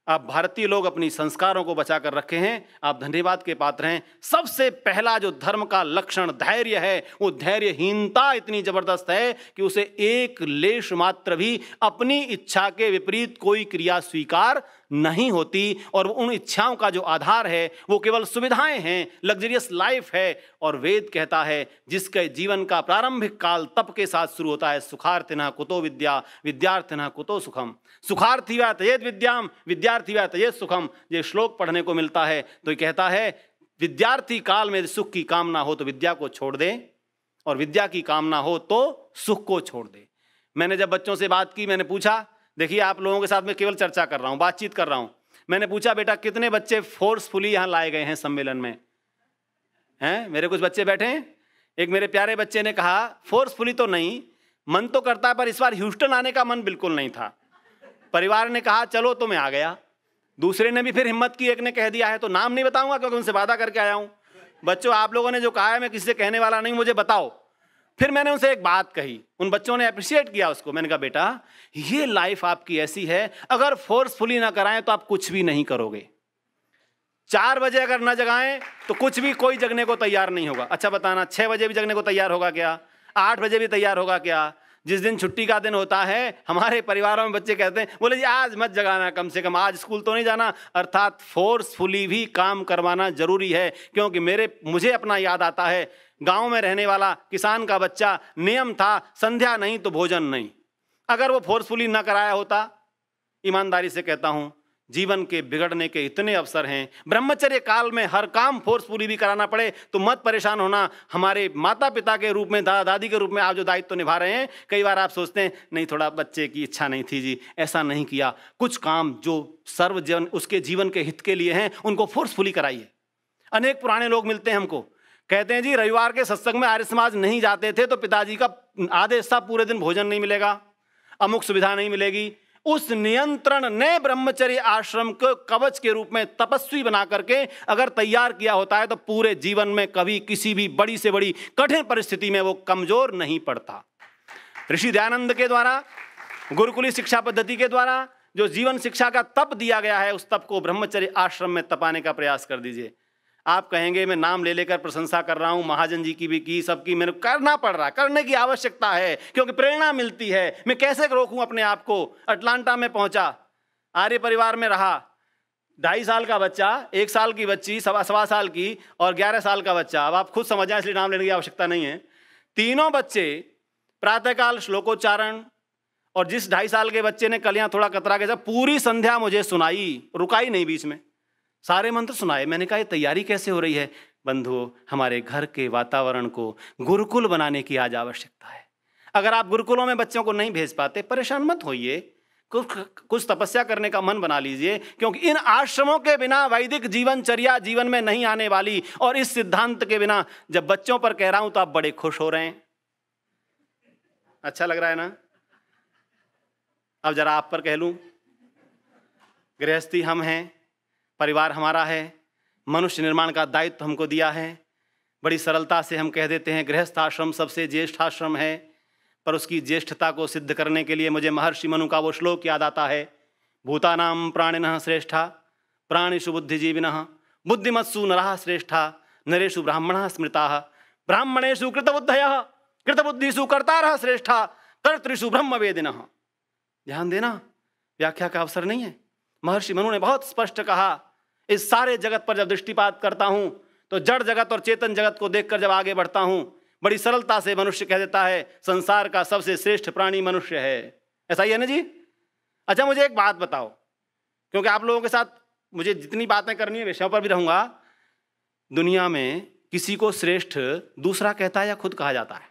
आप भारतीय लोग अपनी संस्कारों को बचा कर रखे हैं, आप धन्यवाद के पात्र हैं। सबसे पहला जो धर्म का लक्षण धैर्य है, वो धैर्यहीनता इतनी जबरदस्त है कि उसे एक लेश मात्र भी अपनी इच्छा के विपरीत कोई क्रिया स्वीकार नहीं होती और उन इच्छाओं का जो आधार है वो केवल सुविधाएं हैं, लग्जरियस लाइफ है। और वेद कहता है जिसके जीवन का प्रारंभिक काल तप के साथ शुरू होता है, सुखार्थिनः कुतो विद्या विद्यार्थिनः कुतो सुखम, सुखार्थी वा तयेत विद्याम विद्यार्थी वा तयेत सुखम। ये श्लोक पढ़ने को मिलता है। तो ये कहता है विद्यार्थी काल में सुख की कामना हो तो विद्या को छोड़ दे, और विद्या की कामना हो तो सुख को छोड़ दे। मैंने जब बच्चों से बात की, मैंने पूछा, देखिए आप लोगों के साथ मैं केवल चर्चा कर रहा हूं, बातचीत कर रहा हूं। मैंने पूछा बेटा कितने बच्चे फोर्सफुली यहां लाए गए हैं सम्मेलन में? हैं, मेरे कुछ बच्चे बैठे हैं। एक मेरे प्यारे बच्चे ने कहा फोर्सफुली तो नहीं, मन तो करता है पर इस बार ह्यूस्टन आने का मन बिल्कुल नहीं था। परिवार ने कहा चलो तो मैं आ गया। दूसरे ने भी फिर हिम्मत की, एक ने कह दिया है, तो नाम नहीं बताऊंगा क्योंकि उनसे वादा करके आया हूं। बच्चों आप लोगों ने जो कहा है मैं किसी से कहने वाला नहीं, मुझे बताओ। फिर मैंने उनसे एक बात कही, उन बच्चों ने अप्रिशिएट किया उसको। मैंने कहा बेटा ये लाइफ आपकी ऐसी है, अगर फोर्सफुली ना कराएं तो आप कुछ भी नहीं करोगे। 4 बजे अगर ना जगाएं तो कुछ भी कोई जगने को तैयार नहीं होगा। अच्छा बताना 6 बजे भी जगने को तैयार होगा क्या? 8 बजे भी तैयार होगा क्या? जिस दिन छुट्टी का दिन होता है हमारे परिवारों में बच्चे कहते हैं, बोले जी आज मत जगाना, कम से कम आज स्कूल तो नहीं जाना। अर्थात फोर्सफुली भी काम करवाना जरूरी है। क्योंकि मुझे अपना याद आता है, गांव में रहने वाला किसान का बच्चा, नियम था संध्या नहीं तो भोजन नहीं। अगर वो फोर्सफुली ना कराया होता, ईमानदारी से कहता हूं जीवन के बिगड़ने के इतने अवसर हैं। ब्रह्मचर्य काल में हर काम फोर्सफुली भी कराना पड़े तो मत परेशान होना। हमारे माता पिता के रूप में, दादा दादी के रूप में आप जो दायित्व निभा रहे हैं, कई बार आप सोचते हैं नहीं थोड़ा बच्चे की इच्छा नहीं थी जी, ऐसा नहीं किया। कुछ काम जो सर्वजन उसके जीवन के हित के लिए हैं उनको फोर्सफुली कराइए। अनेक पुराने लोग मिलते हैं हमको, कहते हैं जी रविवार के सत्संग में आर्य समाज नहीं जाते थे तो पिताजी का आदेश था पूरे दिन भोजन नहीं मिलेगा, अमुक सुविधा नहीं मिलेगी। उस नियंत्रण ने ब्रह्मचर्य आश्रम को कवच के रूप में तपस्वी बना करके अगर तैयार किया होता है तो पूरे जीवन में कभी किसी भी बड़ी से बड़ी कठिन परिस्थिति में वो कमजोर नहीं पड़ता। ऋषि दयानंद के द्वारा, गुरुकुली शिक्षा पद्धति के द्वारा जो जीवन शिक्षा का तप दिया गया है, उस तप को ब्रह्मचर्य आश्रम में तपाने का प्रयास कर दीजिए। आप कहेंगे मैं नाम ले लेकर प्रशंसा कर रहा हूं, महाजन जी की भी की, सबकी मैंने करना पड़ रहा, करने की आवश्यकता है क्योंकि प्रेरणा मिलती है। मैं कैसे रोकूं अपने आप को? अटलांटा में पहुंचा, आर्य परिवार में रहा, 2.5 साल का बच्चा, 1 साल की बच्ची, 1.25 साल की और 11 साल का बच्चा। अब आप खुद समझ जाए, इसलिए नाम लेने की आवश्यकता नहीं है। तीनों बच्चे प्रातःकाल श्लोकोच्चारण, और जिस 2.5 साल के बच्चे ने कल यहाँ थोड़ा कतरा के साथ पूरी संध्या मुझे सुनाई, रुकाई नहीं बीच में, सारे मंत्र सुनाए। मैंने कहा ये तैयारी कैसे हो रही है? बंधुओं, हमारे घर के वातावरण को गुरुकुल बनाने की आज आवश्यकता है। अगर आप गुरुकुलों में बच्चों को नहीं भेज पाते, परेशान मत होइए, कुछ तपस्या करने का मन बना लीजिए, क्योंकि इन आश्रमों के बिना वैदिक जीवनचर्या जीवन में नहीं आने वाली। और इस सिद्धांत के बिना जब बच्चों पर कह रहा हूं तो आप बड़े खुश हो रहे हैं, अच्छा लग रहा है ना? अब जरा आप पर कह लूं, गृहस्थी हम हैं, परिवार हमारा है, मनुष्य निर्माण का दायित्व हमको दिया है। बड़ी सरलता से हम कह देते हैं गृहस्थ आश्रम सबसे ज्येष्ठ आश्रम है, पर उसकी ज्येष्ठता को सिद्ध करने के लिए मुझे महर्षि मनु का वो श्लोक याद आता है, भूतानां प्राणिनः श्रेष्ठा प्राणिषु बुद्धिजीविनः बुद्धिमत्सु नरः श्रेष्ठा नरेषु ब्राह्मणः स्मृताः ब्राह्मणेषु कृतबुद्धयः कृतबुद्धिषु कर्तारः श्रेष्ठा कर्तृषु ब्रह्मवेदिनः। ध्यान देना, व्याख्या का अवसर नहीं है। महर्षि मनु ने बहुत स्पष्ट कहा, इस सारे जगत पर जब दृष्टिपात करता हूं तो जड़ जगत और चेतन जगत को देखकर जब आगे बढ़ता हूं, बड़ी सरलता से मनुष्य कह देता है संसार का सबसे श्रेष्ठ प्राणी मनुष्य है। ऐसा ही है ना जी? अच्छा मुझे एक बात बताओ, क्योंकि आप लोगों के साथ मुझे जितनी बातें करनी है विषयों पर भी रहूंगा। दुनिया में किसी को श्रेष्ठ दूसरा कहता है या खुद कहा जाता है?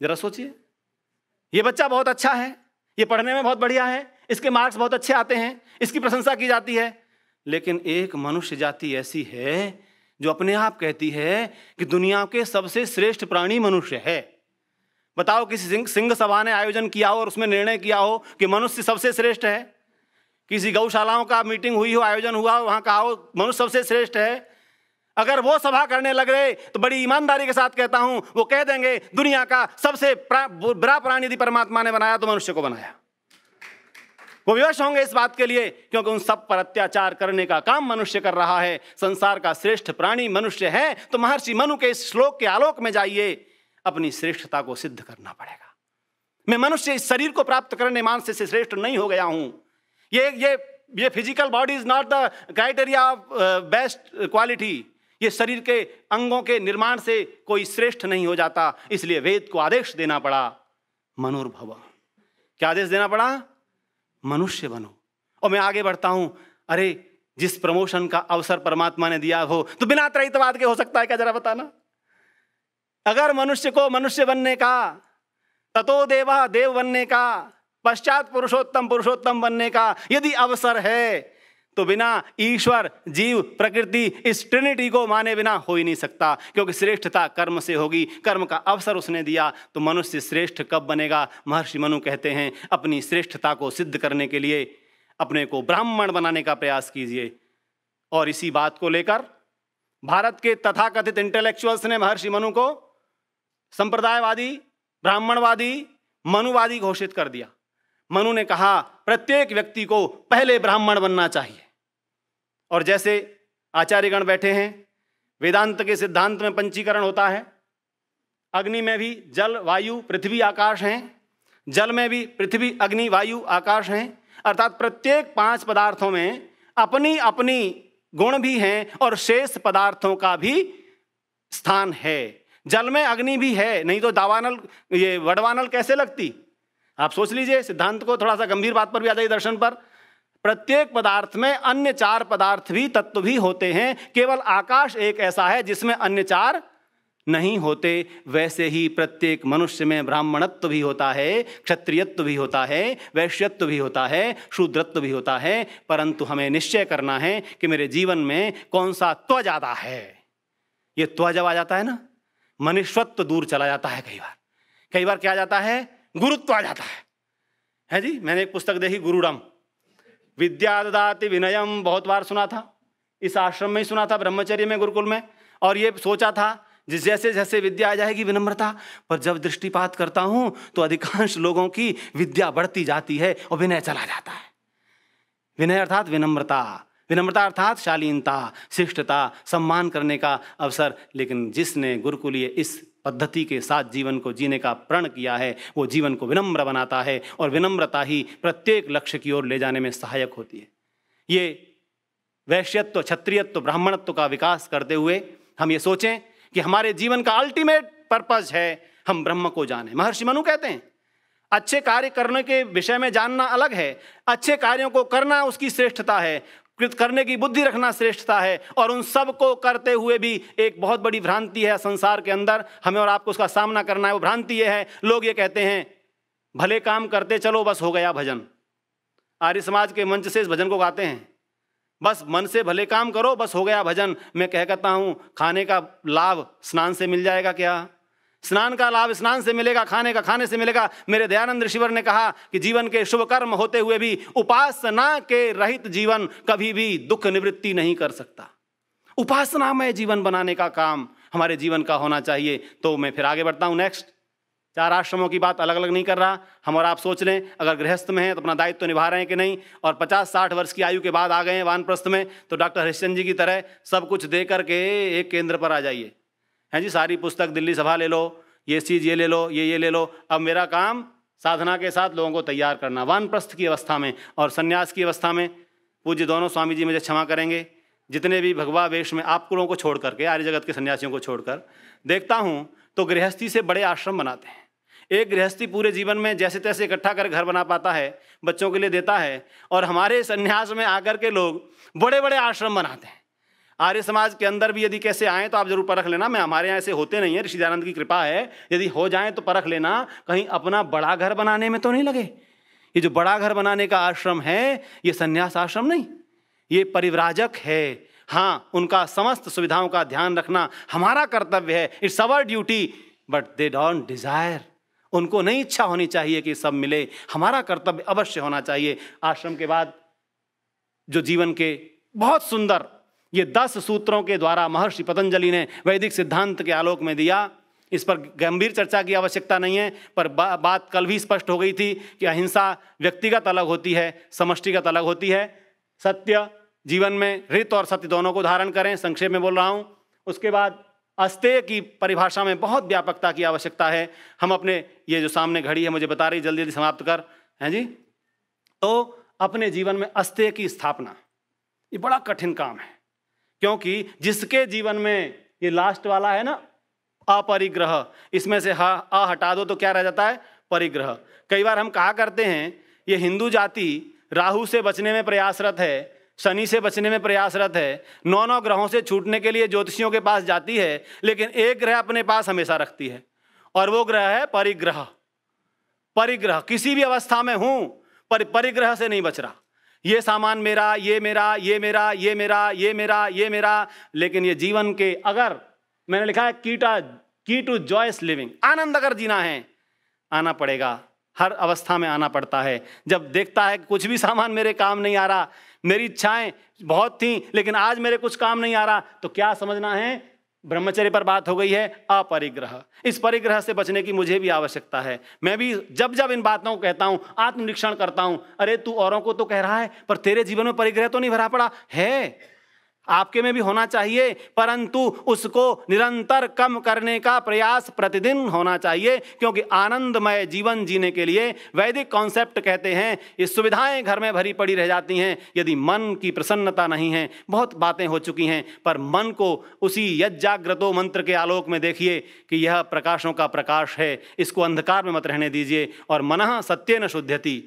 जरा सोचिए। ये बच्चा बहुत अच्छा है, ये पढ़ने में बहुत बढ़िया है, इसके मार्क्स बहुत अच्छे आते हैं, इसकी प्रशंसा की जाती है। लेकिन एक मनुष्य जाति ऐसी है जो अपने आप कहती है कि दुनिया के सबसे श्रेष्ठ प्राणी मनुष्य है। बताओ किसी सिंह सभा ने आयोजन किया हो और उसमें निर्णय किया हो कि मनुष्य सबसे श्रेष्ठ है? किसी गौशालाओं का मीटिंग हुई हो, आयोजन हुआ हो, वहां कहा हो मनुष्य सबसे श्रेष्ठ है। अगर वो सभा करने लग रहे तो बड़ी ईमानदारी के साथ कहता हूं वो कह देंगे दुनिया का सबसे बड़ा प्राणी यदि परमात्मा ने बनाया तो मनुष्य को बनाया। वो विवश होंगे इस बात के लिए, क्योंकि उन सब पर अत्याचार करने का काम मनुष्य कर रहा है। संसार का श्रेष्ठ प्राणी मनुष्य है। तो महर्षि मनु के इस श्लोक के आलोक में जाइए, अपनी श्रेष्ठता को सिद्ध करना पड़ेगा। मैं मनुष्य इस शरीर को प्राप्त करने मानस से श्रेष्ठ नहीं हो गया हूं। ये physical body is not the criteria of best quality. ये शरीर के अंगों के निर्माण से कोई श्रेष्ठ नहीं हो जाता। इसलिए वेद को आदेश देना पड़ा, मनुर्भव। क्या आदेश देना पड़ा? मनुष्य बनो। और मैं आगे बढ़ता हूं, अरे जिस प्रमोशन का अवसर परमात्मा ने दिया हो तो बिना त्रैतवाद के हो सकता है क्या? जरा बताना। अगर मनुष्य को मनुष्य बनने का, ततो देवा देव बनने का, पश्चात पुरुषोत्तम बनने का यदि अवसर है तो बिना ईश्वर, जीव, प्रकृति, इस ट्रिनिटी को माने बिना हो ही नहीं सकता, क्योंकि श्रेष्ठता कर्म से होगी। कर्म का अवसर उसने दिया तो मनुष्य श्रेष्ठ कब बनेगा? महर्षि मनु कहते हैं अपनी श्रेष्ठता को सिद्ध करने के लिए अपने को ब्राह्मण बनाने का प्रयास कीजिए। और इसी बात को लेकर भारत के तथाकथित इंटेलेक्चुअल्स ने महर्षि मनु को संप्रदायवादी, ब्राह्मणवादी, मनुवादी घोषित कर दिया। मनु ने कहा प्रत्येक व्यक्ति को पहले ब्राह्मण बनना चाहिए। और जैसे आचार्यगण बैठे हैं, वेदांत के सिद्धांत में पंचीकरण होता है। अग्नि में भी जल, वायु, पृथ्वी, आकाश हैं। जल में भी पृथ्वी, अग्नि, वायु, आकाश हैं। अर्थात प्रत्येक 5 पदार्थों में अपनी अपनी गुण भी हैं और शेष पदार्थों का भी स्थान है। जल में अग्नि भी है, नहीं तो दावानल, ये वडवानल कैसे लगती? आप सोच लीजिए, सिद्धांत को थोड़ा सा गंभीर बात पर भी आ जाइए। दर्शन पर प्रत्येक पदार्थ में अन्य 4 पदार्थ भी, तत्व भी होते हैं। केवल आकाश एक ऐसा है जिसमें अन्य 4 नहीं होते। वैसे ही प्रत्येक मनुष्य में ब्राह्मणत्व भी होता है, क्षत्रियत्व भी होता है, वैश्यत्व भी होता है, शूद्रत्व भी होता है। परंतु हमें निश्चय करना है कि मेरे जीवन में कौन सा त्व ज्यादा है। ये त्व जब आ जाता है ना, मनुष्यत्व दूर चला जाता है। कई बार क्या जाता है? गुरुत्व आ जाता है जी। मैंने एक पुस्तक देखी, गुरुडम, विद्या ददाति विनयम, बहुत बार सुना था। इस आश्रम में ही सुना था, ब्रह्मचर्य में, गुरुकुल में। और ये सोचा था जैसे जैसे विद्या आ जाएगी विनम्रता, पर जब दृष्टिपात करता हूं तो अधिकांश लोगों की विद्या बढ़ती जाती है और विनय चला जाता है। विनय अर्थात विनम्रता, विनम्रता अर्थात शालीनता, शिष्टता, सम्मान करने का अवसर। लेकिन जिसने गुरुकुलीय इस पद्धति के साथ जीवन को जीने का प्रण किया है, वो जीवन को विनम्र बनाता है और विनम्रता ही प्रत्येक लक्ष्य की ओर ले जाने में सहायक होती है। ये वैश्यत्व, क्षत्रियत्व, ब्राह्मणत्व का विकास करते हुए हम ये सोचें कि हमारे जीवन का अल्टीमेट पर्पस है हम ब्रह्म को जाने। महर्षि मनु कहते हैं अच्छे कार्य करने के विषय में जानना अलग है, अच्छे कार्यों को करना उसकी श्रेष्ठता है, कृत करने की बुद्धि रखना श्रेष्ठता है। और उन सब को करते हुए भी एक बहुत बड़ी भ्रांति है संसार के अंदर, हमें और आपको उसका सामना करना है। वो भ्रांति ये है, लोग ये कहते हैं भले काम करते चलो बस हो गया भजन। आर्य समाज के मंच से इस भजन को गाते हैं, बस मन से भले काम करो बस हो गया भजन। मैं कहता हूं खाने का लाभ स्नान से मिल जाएगा क्या? स्नान का लाभ स्नान से मिलेगा, खाने का खाने से मिलेगा। मेरे दयानंद ऋषिवर ने कहा कि जीवन के शुभ कर्म होते हुए भी उपासना के रहित जीवन कभी भी दुख निवृत्ति नहीं कर सकता। उपासनामय जीवन बनाने का काम हमारे जीवन का होना चाहिए। तो मैं फिर आगे बढ़ता हूं। नेक्स्ट, 4 आश्रमों की बात अलग अलग नहीं कर रहा। हम और आप सोच लें अगर गृहस्थ में हैं तो अपना दायित्व निभा रहे हैं कि नहीं, और 50-60 वर्ष की आयु के बाद आ गए हैं वानप्रस्थ में, तो डॉक्टर हरिश्चंद्र जी की तरह सब कुछ दे करके एक केंद्र पर आ जाइए। हैं जी, सारी पुस्तक दिल्ली सभा ले लो, ये चीज़ ये ले लो, ये ले लो। अब मेरा काम साधना के साथ लोगों को तैयार करना। वानप्रस्थ की अवस्था में और संन्यास की अवस्था में पूज्य दोनों स्वामी जी मुझे क्षमा करेंगे, जितने भी भगवा वेश में आप लोगों को छोड़ करके, आर्य जगत के सन्यासियों को छोड़कर देखता हूँ तो गृहस्थी से बड़े आश्रम बनाते हैं। एक गृहस्थी पूरे जीवन में जैसे तैसे इकट्ठा कर घर बना पाता है, बच्चों के लिए देता है, और हमारे सन्यास में आकर के लोग बड़े बड़े आश्रम बनाते हैं। आर्य समाज के अंदर भी यदि कैसे आएँ तो आप जरूर परख लेना। मैं हमारे यहाँ ऐसे होते नहीं है, ऋषि दयानंद की कृपा है, यदि हो जाएं तो परख लेना कहीं अपना बड़ा घर बनाने में तो नहीं लगे। ये जो बड़ा घर बनाने का आश्रम है ये सन्यास आश्रम नहीं, ये परिव्राजक है। हाँ, उनका समस्त सुविधाओं का ध्यान रखना हमारा कर्तव्य है, it's our duty, but they don't desire. उनको नहीं इच्छा होनी चाहिए कि सब मिले, हमारा कर्तव्य अवश्य होना चाहिए। आश्रम के बाद जो जीवन के बहुत सुंदर ये 10 सूत्रों के द्वारा महर्षि पतंजलि ने वैदिक सिद्धांत के आलोक में दिया, इस पर गंभीर चर्चा की आवश्यकता नहीं है, पर बात कल भी स्पष्ट हो गई थी कि अहिंसा व्यक्तिगत अलग होती है, समष्टिगत अलग होती है। सत्य जीवन में, रित और सत्य दोनों को धारण करें, संक्षेप में बोल रहा हूँ। उसके बाद अस्तेय की परिभाषा में बहुत व्यापकता की आवश्यकता है। हम अपने, ये जो सामने घड़ी है मुझे बता रही जल्दी जल्दी समाप्त कर, हैं जी। तो अपने जीवन में अस्तेय की स्थापना ये बड़ा कठिन काम है, क्योंकि जिसके जीवन में ये लास्ट वाला है ना, अपरिग्रह, इसमें से आ हटा दो तो क्या रह जाता है, परिग्रह। कई बार हम कहा करते हैं ये हिंदू जाति राहु से बचने में प्रयासरत है, शनि से बचने में प्रयासरत है, 9 ग्रहों से छूटने के लिए ज्योतिषियों के पास जाती है, लेकिन एक ग्रह अपने पास हमेशा रखती है और वो ग्रह है परिग्रह। परिग्रह किसी भी अवस्था में हूं पर परिग्रह से नहीं बच रहा। ये सामान मेरा, ये मेरा, ये मेरा, ये मेरा, ये मेरा, ये मेरा, लेकिन ये जीवन के, अगर मैंने लिखा है की टू जॉयस लिविंग, आनंद अगर जीना है आना पड़ेगा, हर अवस्था में आना पड़ता है। जब देखता है कि कुछ भी सामान मेरे काम नहीं आ रहा, मेरी इच्छाएं बहुत थी लेकिन आज मेरे कुछ काम नहीं आ रहा, तो क्या समझना है, ब्रह्मचर्य पर बात हो गई है, अपरिग्रह। इस परिग्रह से बचने की मुझे भी आवश्यकता है। मैं भी जब जब इन बातों को कहता हूं, आत्मनिरीक्षण करता हूं, अरे तू औरों को तो कह रहा है पर तेरे जीवन में परिग्रह तो नहीं भरा पड़ा है, आपके में भी होना चाहिए, परंतु उसको निरंतर कम करने का प्रयास प्रतिदिन होना चाहिए, क्योंकि आनंदमय जीवन जीने के लिए वैदिक कॉन्सेप्ट कहते हैं ये सुविधाएं घर में भरी पड़ी रह जाती हैं यदि मन की प्रसन्नता नहीं है। बहुत बातें हो चुकी हैं, पर मन को उसी यज्जाग्रतो मंत्र के आलोक में देखिए कि यह प्रकाशों का प्रकाश है, इसको अंधकार में मत रहने दीजिए। और मनः सत्येन शुध्यति,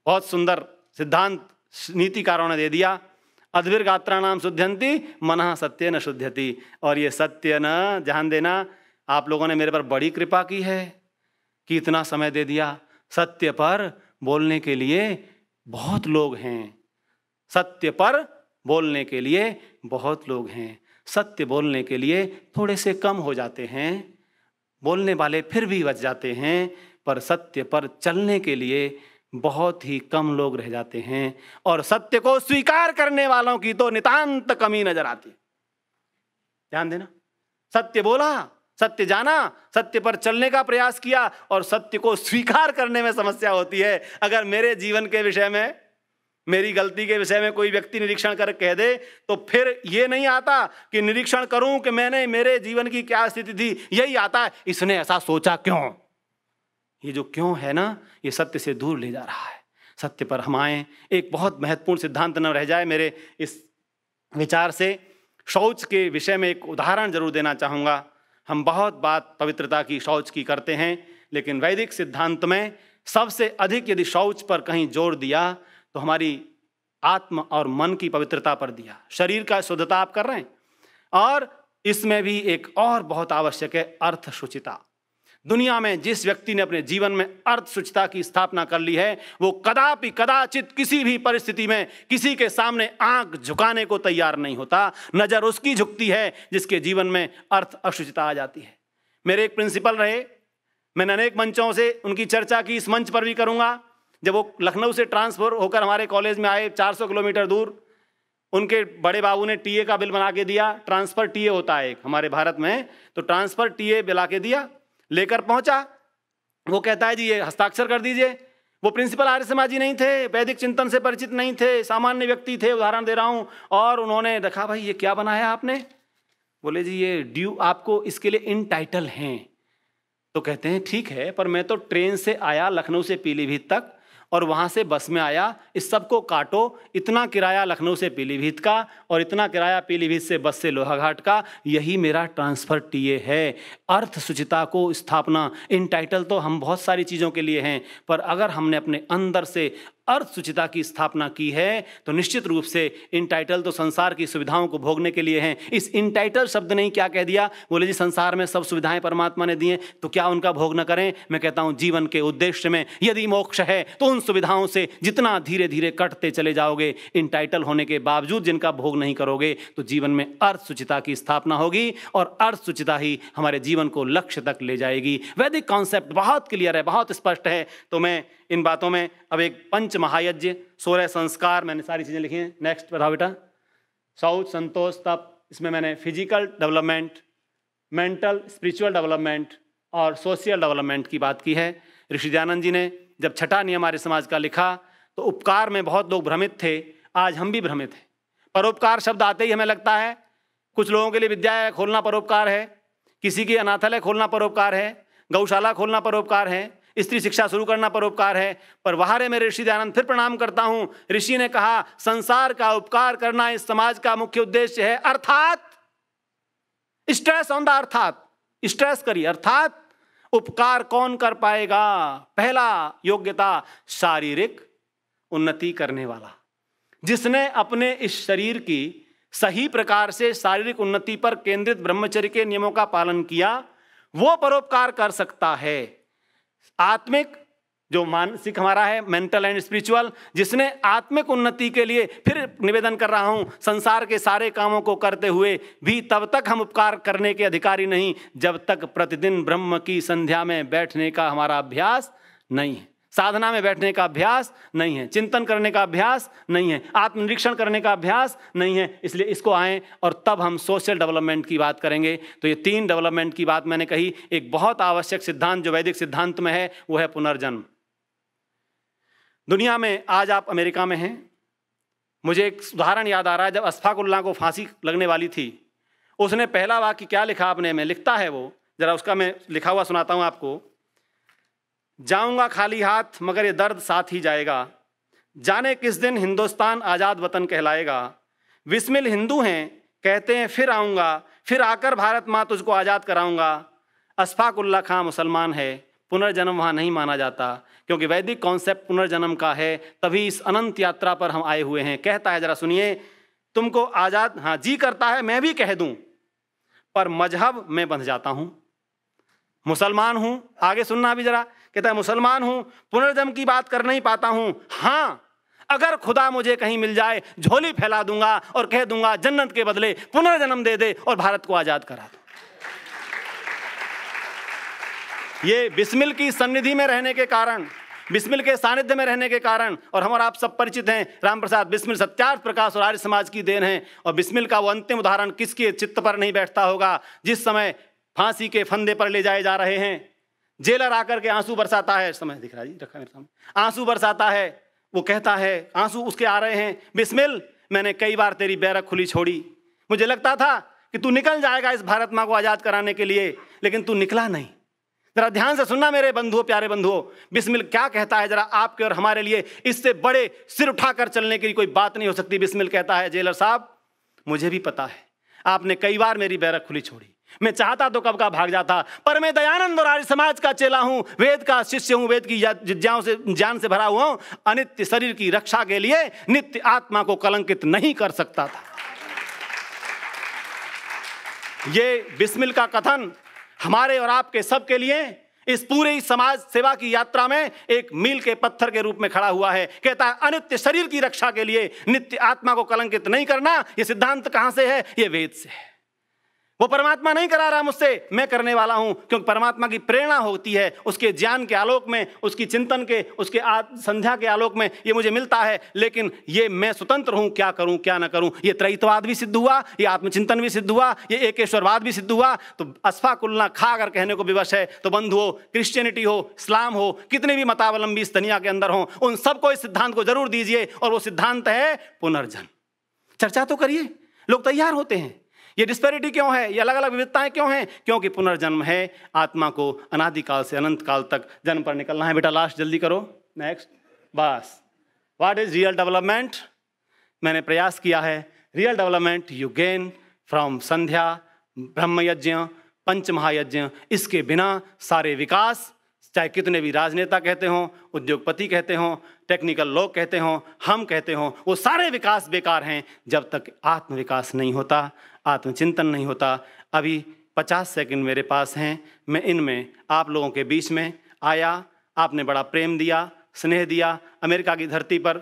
बहुत सुंदर सिद्धांत नीतिकारों ने दे दिया, अद्भिर्गात्राणाम शुद्ध्यन्ति मनः सत्येन शुध्यति। और ये सत्य न, ध्यान देना, आप लोगों ने मेरे पर बड़ी कृपा की है कि इतना समय दे दिया। सत्य पर बोलने के लिए बहुत लोग हैं, सत्य पर बोलने के लिए बहुत लोग हैं, सत्य बोलने के लिए थोड़े से कम हो जाते हैं, बोलने वाले फिर भी बच जाते हैं, पर सत्य पर चलने के लिए बहुत ही कम लोग रह जाते हैं। और सत्य को स्वीकार करने वालों की तो नितांत कमी नजर आती है। ध्यान देना, सत्य बोला, सत्य जाना, सत्य पर चलने का प्रयास किया, और सत्य को स्वीकार करने में समस्या होती है। अगर मेरे जीवन के विषय में, मेरी गलती के विषय में कोई व्यक्ति निरीक्षण कर कह दे, तो फिर ये नहीं आता कि निरीक्षण करूं कि मैंने, मेरे जीवन की क्या स्थिति थी, यही आता है इसने ऐसा सोचा क्यों। ये जो क्यों है ना, ये सत्य से दूर ले जा रहा है। सत्य पर हम आए। एक बहुत महत्वपूर्ण सिद्धांत न रह जाए मेरे इस विचार से, शौच के विषय में एक उदाहरण जरूर देना चाहूँगा। हम बहुत बात पवित्रता की, शौच की करते हैं, लेकिन वैदिक सिद्धांत में सबसे अधिक यदि शौच पर कहीं जोर दिया तो हमारी आत्म और मन की पवित्रता पर दिया। शरीर का शुद्धता आप कर रहे हैं, और इसमें भी एक और बहुत आवश्यक है, अर्थ शुचिता। दुनिया में जिस व्यक्ति ने अपने जीवन में अर्थ शुचिता की स्थापना कर ली है, वो कदापि कदाचित किसी भी परिस्थिति में किसी के सामने आंख झुकाने को तैयार नहीं होता। नजर उसकी झुकती है जिसके जीवन में अर्थ अशुचिता आ जाती है। मेरे एक प्रिंसिपल रहे, मैंने अनेक मंचों से उनकी चर्चा की, इस मंच पर भी करूंगा। जब वो लखनऊ से ट्रांसफर होकर हमारे कॉलेज में आए, 400 किलोमीटर दूर, उनके बड़े बाबू ने टीए का बिल बना के दिया। ट्रांसफर टीए होता है एक हमारे भारत में, तो ट्रांसफर टीए बिला के दिया, लेकर पहुंचा। वो कहता है जी ये हस्ताक्षर कर दीजिए। वो प्रिंसिपल आर्य समाजी नहीं थे, वैदिक चिंतन से परिचित नहीं थे, सामान्य व्यक्ति थे, उदाहरण दे रहा हूं। और उन्होंने देखा, भाई ये क्या बनाया आपने? बोले जी ये ड्यू, आपको इसके लिए इन टाइटल हैं। तो कहते हैं ठीक है, पर मैं तो ट्रेन से आया लखनऊ से पीलीभीत तक, और वहाँ से बस में आया, इस सब को काटो, इतना किराया लखनऊ से पीलीभीत का और इतना किराया पीलीभीत से बस से लोहाघाट का, यही मेरा ट्रांसफ़र टीए है। अर्थ शुचिता को स्थापना, इन टाइटल तो हम बहुत सारी चीज़ों के लिए हैं, पर अगर हमने अपने अंदर से अर्थ शुचिता की स्थापना की है तो निश्चित रूप से इनटाइटल तो संसार की सुविधाओं को भोगने के लिए हैं। इस इनटाइटल शब्द ने क्या कह दिया? बोले जी संसार में सब सुविधाएं परमात्मा ने दी हैं, तो क्या उनका भोग न करें? मैं कहता हूं जीवन के उद्देश्य में यदि मोक्ष है तो उन सुविधाओं से जितना धीरे धीरे कटते चले जाओगे, इनटाइटल होने के बावजूद जिनका भोग नहीं करोगे, तो जीवन में अर्थ शुचिता की स्थापना होगी और अर्थ शुचिता ही हमारे जीवन को लक्ष्य तक ले जाएगी। वैदिक कॉन्सेप्ट बहुत क्लियर है, बहुत स्पष्ट है। तो मैं इन बातों में अब एक पंच महायज्ञ, 16 संस्कार, मैंने सारी चीज़ें लिखी हैं। नेक्स्ट बताओ बेटा। शौच, संतोष, तप, इसमें मैंने physical development, mental spiritual development और सोशल डेवलपमेंट की बात की है। ऋषि दयानंद जी ने जब छठा नियम आर्य समाज का लिखा तो उपकार में बहुत लोग भ्रमित थे, आज हम भी भ्रमित हैं। परोपकार शब्द आते ही हमें लगता है कुछ लोगों के लिए विद्यालय खोलना परोपकार है, किसी की अनाथालय खोलना परोपकार है, गौशाला खोलना परोपकार है, स्त्री शिक्षा शुरू करना परोपकार है। पर वहारे मेरे ऋषि दयानंद फिर प्रणाम करता हूं। ऋषि ने कहा संसार का उपकार करना इस समाज का मुख्य उद्देश्य है, अर्थात स्ट्रेस ऑन द अर्थात, स्ट्रेस करिए, अर्थात उपकार कौन कर पाएगा? पहला योग्यता शारीरिक उन्नति करने वाला, जिसने अपने इस शरीर की सही प्रकार से शारीरिक उन्नति पर केंद्रित ब्रह्मचर्य के नियमों का पालन किया, वो परोपकार कर सकता है। आत्मिक जो मानसिक हमारा है, मेंटल एंड स्पिरिचुअल, जिसने आत्मिक उन्नति के लिए, फिर निवेदन कर रहा हूं, संसार के सारे कामों को करते हुए भी तब तक हम उपकार करने के अधिकारी नहीं जब तक प्रतिदिन ब्रह्म की संध्या में बैठने का हमारा अभ्यास नहीं है, साधना में बैठने का अभ्यास नहीं है, चिंतन करने का अभ्यास नहीं है, आत्मनिरीक्षण करने का अभ्यास नहीं है। इसलिए इसको आएं और तब हम सोशल डेवलपमेंट की बात करेंगे। तो ये 3 डेवलपमेंट की बात मैंने कही। एक बहुत आवश्यक सिद्धांत जो वैदिक सिद्धांत में है वो है पुनर्जन्म। दुनिया में आज आप अमेरिका में हैं, मुझे एक उदाहरण याद आ रहा है। जब अशफाकुल्लाह को फांसी लगने वाली थी, उसने पहला वाक्य क्या लिखा अपने में, लिखता है वो, जरा उसका मैं लिखा हुआ सुनाता हूं आपको। जाऊंगा खाली हाथ मगर ये दर्द साथ ही जाएगा, जाने किस दिन हिंदुस्तान आज़ाद वतन कहलाएगा। बिस्मिल हिंदू हैं कहते हैं फिर आऊँगा, फिर आकर भारत माँ तुझको आज़ाद कराऊँगा। अशफाकुल्लाह खां मुसलमान है, पुनर्जन्म वहाँ नहीं माना जाता, क्योंकि वैदिक कॉन्सेप्ट पुनर्जन्म का है। तभी इस अनंत यात्रा पर हम आए हुए हैं। कहता है, जरा सुनिए, तुमको आज़ाद, हाँ जी करता है मैं भी कह दूँ, पर मजहब में बंध जाता हूँ, मुसलमान हूँ। आगे सुनना भी जरा, कहता है मुसलमान हूँ, पुनर्जन्म की बात कर नहीं पाता हूँ। हाँ, अगर खुदा मुझे कहीं मिल जाए झोली फैला दूंगा और कह दूंगा जन्नत के बदले पुनर्जन्म दे दे और भारत को आज़ाद करा दो। ये बिस्मिल की सन्निधि में रहने के कारण, बिस्मिल के सानिध्य में रहने के कारण, और हम और आप सब परिचित हैं, राम प्रसाद बिस्मिल सत्यार्थ प्रकाश और आर्य समाज की देन है। और बिस्मिल का वो अंतिम उदाहरण किसके चित्त पर नहीं बैठता होगा, जिस समय फांसी के फंदे पर ले जाए जा रहे हैं, जेलर आकर के आंसू बरसाता है, समय दिख रहा जी, रखा मेरे सामने, आंसू बरसाता है, वो कहता है, आंसू उसके आ रहे हैं, बिस्मिल मैंने कई बार तेरी बैरक खुली छोड़ी, मुझे लगता था कि तू निकल जाएगा इस भारत माँ को आज़ाद कराने के लिए, लेकिन तू निकला नहीं। जरा ध्यान से सुनना मेरे बंधुओं, प्यारे बंधुओं, बिस्मिल क्या कहता है, जरा आपके और हमारे लिए इससे बड़े सिर उठाकर चलने की कोई बात नहीं हो सकती। बिस्मिल कहता है, जेलर साहब मुझे भी पता है आपने कई बार मेरी बैरक खुली छोड़ी, मैं चाहता तो कब का भाग जाता, पर मैं दयानंद और आर्य समाज का चेला हूं, वेद का शिष्य हूं, वेद की जिज्ञाओं से ज्ञान से भरा हुआ हूं, अनित्य शरीर की रक्षा के लिए नित्य आत्मा को कलंकित नहीं कर सकता था। ये बिस्मिल का कथन हमारे और आपके सबके लिए इस पूरे समाज सेवा की यात्रा में एक मील के पत्थर के रूप में खड़ा हुआ है। कहता है अनित्य शरीर की रक्षा के लिए नित्य आत्मा को कलंकित नहीं करना। ये सिद्धांत कहां से है? ये वेद से है। वो परमात्मा नहीं करा रहा मुझसे, मैं करने वाला हूं, क्योंकि परमात्मा की प्रेरणा होती है उसके ज्ञान के आलोक में, उसकी चिंतन के, उसके संध्या के आलोक में ये मुझे मिलता है। लेकिन ये मैं स्वतंत्र हूं, क्या करूं क्या ना करूं। ये त्रैतवाद भी सिद्ध हुआ, ये आत्मचिंतन भी सिद्ध हुआ, ये एकेश्वरवाद भी सिद्ध हुआ। तो अशफाकुल्लाह खां अगर कहने को विवश है तो बंधुओं, क्रिश्चियनिटी हो, इस्लाम हो, कितने भी मतावलंबी इस दुनिया के अंदर हो, उन सबको इस सिद्धांत को जरूर दीजिए, और वो सिद्धांत है पुनर्जन्म। चर्चा तो करिए, लोग तैयार होते हैं। ये डिस्पैरिटी क्यों है, ये अलग अलग विविधताएं क्यों हैं? क्योंकि पुनर्जन्म है, आत्मा को अनादिकाल से अनंत काल तक जन्म पर निकलना है। बेटा लास्ट जल्दी करो, नेक्स्ट। बस, व्हाट इज रियल डेवलपमेंट? मैंने प्रयास किया है। Real development you gain from Sandhya, Brahmayagya, Panchamahayagya. इसके बिना सारे विकास, चाहे कितने भी राजनेता कहते हों, उद्योगपति कहते हों, टेक्निकल लोग कहते हों, हम कहते हों, वो सारे विकास बेकार हैं जब तक आत्म विकास नहीं होता, आत्मचिंतन नहीं होता। अभी 50 सेकंड मेरे पास हैं, मैं इनमें आप लोगों के बीच में आया, आपने बड़ा प्रेम दिया, स्नेह दिया। अमेरिका की धरती पर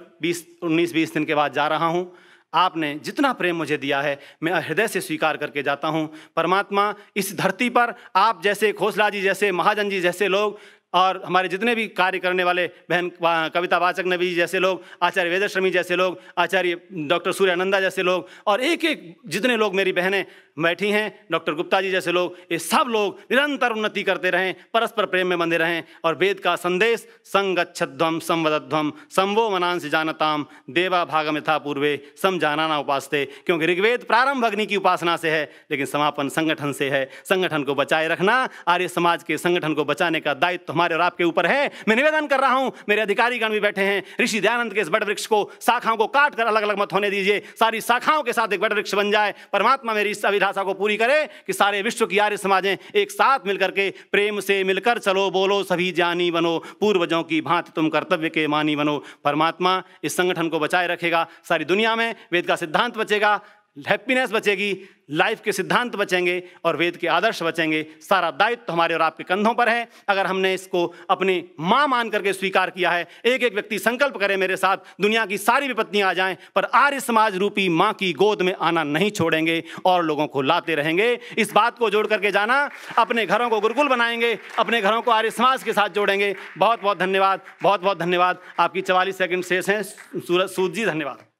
19-20 दिन के बाद जा रहा हूँ। आपने जितना प्रेम मुझे दिया है मैं हृदय से स्वीकार करके जाता हूँ। परमात्मा इस धरती पर आप जैसे, खोसला जी जैसे, महाजन जी जैसे लोग और हमारे जितने भी कार्य करने वाले बहन कविता वाचक नबी जैसे लोग, आचार्य वेदश्रमी जैसे लोग, आचार्य डॉक्टर सूर्यानंदा जैसे लोग, और एक एक जितने लोग मेरी बहनें बैठी हैं, डॉक्टर गुप्ता जी जैसे लोग, ये सब लोग निरंतर उन्नति करते रहें, परस्पर प्रेम में बंधे रहें और वेद का संदेश संगच्छध्वम संवदध्वम संवो मनांसि जानताम देवा भागम यथा पूर्वे सम जानाना उपासते। क्योंकि ऋग्वेद प्रारंभ अग्नि की उपासना से है, लेकिन समापन संगठन से है। संगठन को बचाए रखना, आर्य समाज के संगठन को बचाने का दायित्व हमारे और आपके ऊपर है। मैं निवेदन कर रहा हूं, मेरे अधिकारीगण भी बैठे हैं, ऋषि दयानंद के इस बड़ वृक्ष को, शाखाओं को काट कर अलग अलग मत होने दीजिए, सारी शाखाओं के साथ एक बड़ वृक्ष बन जाए। परमात्मा मेरी इस अभिलाषा को पूरी करे कि सारे विश्व की आर्य समाजें एक साथ मिलकर के प्रेम से मिलकर चलो बोलो सभी ज्ञानी बनो, पूर्वजों की भांति तुम कर्तव्य के मानी बनो। परमात्मा इस संगठन को बचाए रखेगा, सारी दुनिया में वेद का सिद्धांत बचेगा, हैप्पीनेस बचेगी, लाइफ के सिद्धांत बचेंगे और वेद के आदर्श बचेंगे। सारा दायित्व हमारे और आपके कंधों पर है। अगर हमने इसको अपनी मां मान करके स्वीकार किया है, एक एक व्यक्ति संकल्प करे मेरे साथ, दुनिया की सारी विपत्तियां आ जाएं पर आर्य समाज रूपी मां की गोद में आना नहीं छोड़ेंगे और लोगों को लाते रहेंगे। इस बात को जोड़ करके जाना, अपने घरों को गुरुकुल बनाएंगे, अपने घरों को आर्य समाज के साथ जोड़ेंगे। बहुत बहुत धन्यवाद, बहुत बहुत धन्यवाद। आपकी 44 सेकंड शेष हैं सूरज सूद जी, धन्यवाद।